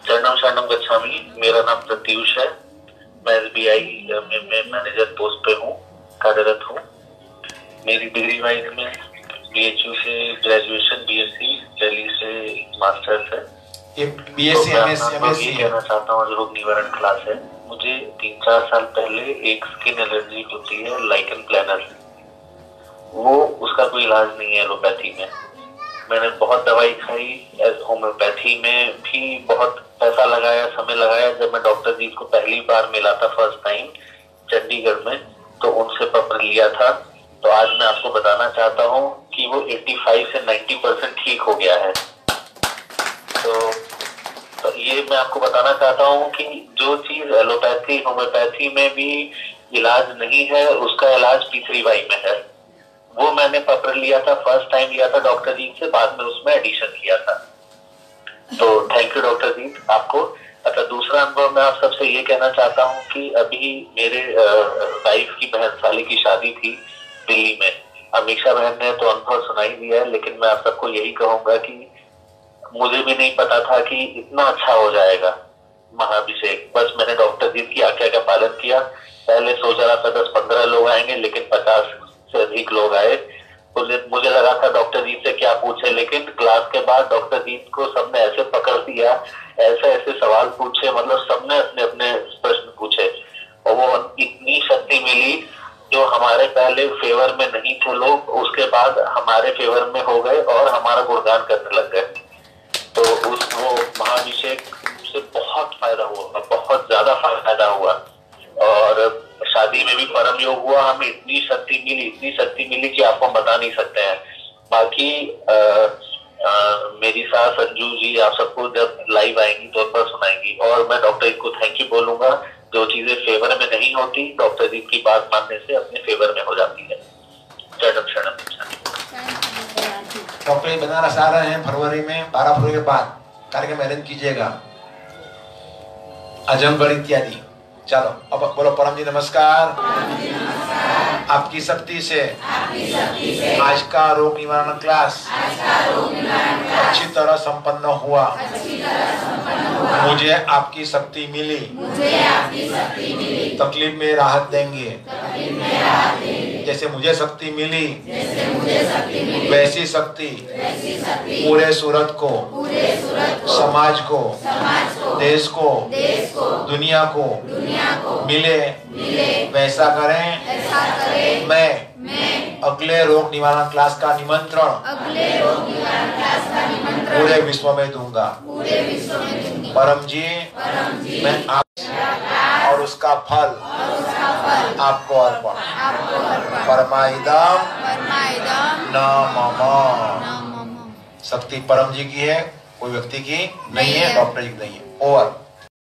शरणम शरणम गच्छामि। मेरा नाम प्रत्युष है। मैं SBI में मैनेजर पोस्ट पे हूँ, कार्यरत हूँ। मेरी डिग्री वाइज में BHU से ग्रेजुएशन, BSc, दिल्ली से मास्टर्स है। ये BSc MSc कहना चाहता हूँ, रोग निवारण क्लास है। मुझे 3-4 साल पहले एक स्किन एलर्जी होती है, लाइकन प्लानर। वो उसका कोई इलाज नहीं है एलोपैथी में। मैंने बहुत दवाई खाई, होम्योपैथी में भी बहुत पैसा लगाया, समय लगाया। जब मैं डॉक्टर जी को पहली बार मिला था, फर्स्ट टाइम चंडीगढ़ में, तो उनसे पत्र लिया था। तो आज मैं आपको बताना चाहता हूँ कि वो 85 से 90% ठीक हो गया है। तो ये मैं आपको बताना चाहता हूँ कि जो चीज एलोपैथी, होम्योपैथी में भी इलाज नहीं है, उसका इलाज P3Y में है। वो मैंने पत्र लिया था, फर्स्ट टाइम लिया था डॉक्टर जी से, बाद में उसमें एडिशन किया था। तो थैंक यू डॉक्टर जी आपको। अच्छा, दूसरा अनुभव मैं आप सबसे ये कहना चाहता हूँ कि अभी मेरे वाइफ की बहन साली की शादी थी दिल्ली में। अमीषा बहन ने तो अनुभव सुनाई दिया है, लेकिन मैं आप सबको यही कहूंगा कि मुझे भी नहीं पता था कि इतना अच्छा हो जाएगा महाअभिषेक। बस मैंने डॉक्टर जी की आज्ञा का पालन किया। पहले सोचा रहा था 10-15 लोग आएंगे, लेकिन 50 से अधिक लोग आए। मुझे लगा था डॉक्टर जी से क्या पूछे, लेकिन क्लास के बाद डॉक्टर जी को सबने ऐसे पकड़ दिया, ऐसे ऐसे सवाल पूछे, मतलब सबने अपने अपने प्रश्न पूछे, और वो इतनी शक्ति मिली जो हमारे पहले फेवर में नहीं थे लोग, उसके बाद हमारे फेवर में हो गए और हमारा गुणगान करने लग गए। तो वो महाअभिषेक से बहुत फायदा हुआ, बहुत ज्यादा फायदा हुआ। और शादी में भी परम योग हुआ, हमें इतनी शक्ति मिली कि आपको बता नहीं सकते हैं। बाकी मेरी सास अंजू जी आप सबको जब लाइव आएंगी तो पर सुनाएंगी। और मैं डॉक्टर जी को थैंक यू बोलूंगा, जो चीजें फेवर में नहीं होती डॉक्टर जी की बात मानने से अपने फेवर में हो जाती है। शरणम शरणम। डॉक्टर जी बनारस आ रहे हैं फरवरी में, 12 फरवरी के बाद कार्यक्रम अरेंज कीजिएगा, आजमगढ़ इत्यादि। चलो अब बोलो परम जी नमस्कार। आपकी शक्ति से आज का रोग निवारण क्लास अच्छी तरह संपन्न हुआ। मुझे आपकी शक्ति मिली, तकलीफ में राहत देंगे। जैसे मुझे शक्ति मिली, वैसी शक्ति पूरे सूरत को, समाज को, देश को, दुनिया को मिले, वैसा करें। मैं अगले रोग निवारण क्लास का निमंत्रण पूरे विश्व में दूंगा। परम जी मैं आप और उसका फल आपको अर्पण। परमाइदम न मम। शक्ति परम जी की है, कोई व्यक्ति की नहीं है, डॉक्टर जी की नहीं है। ओवर।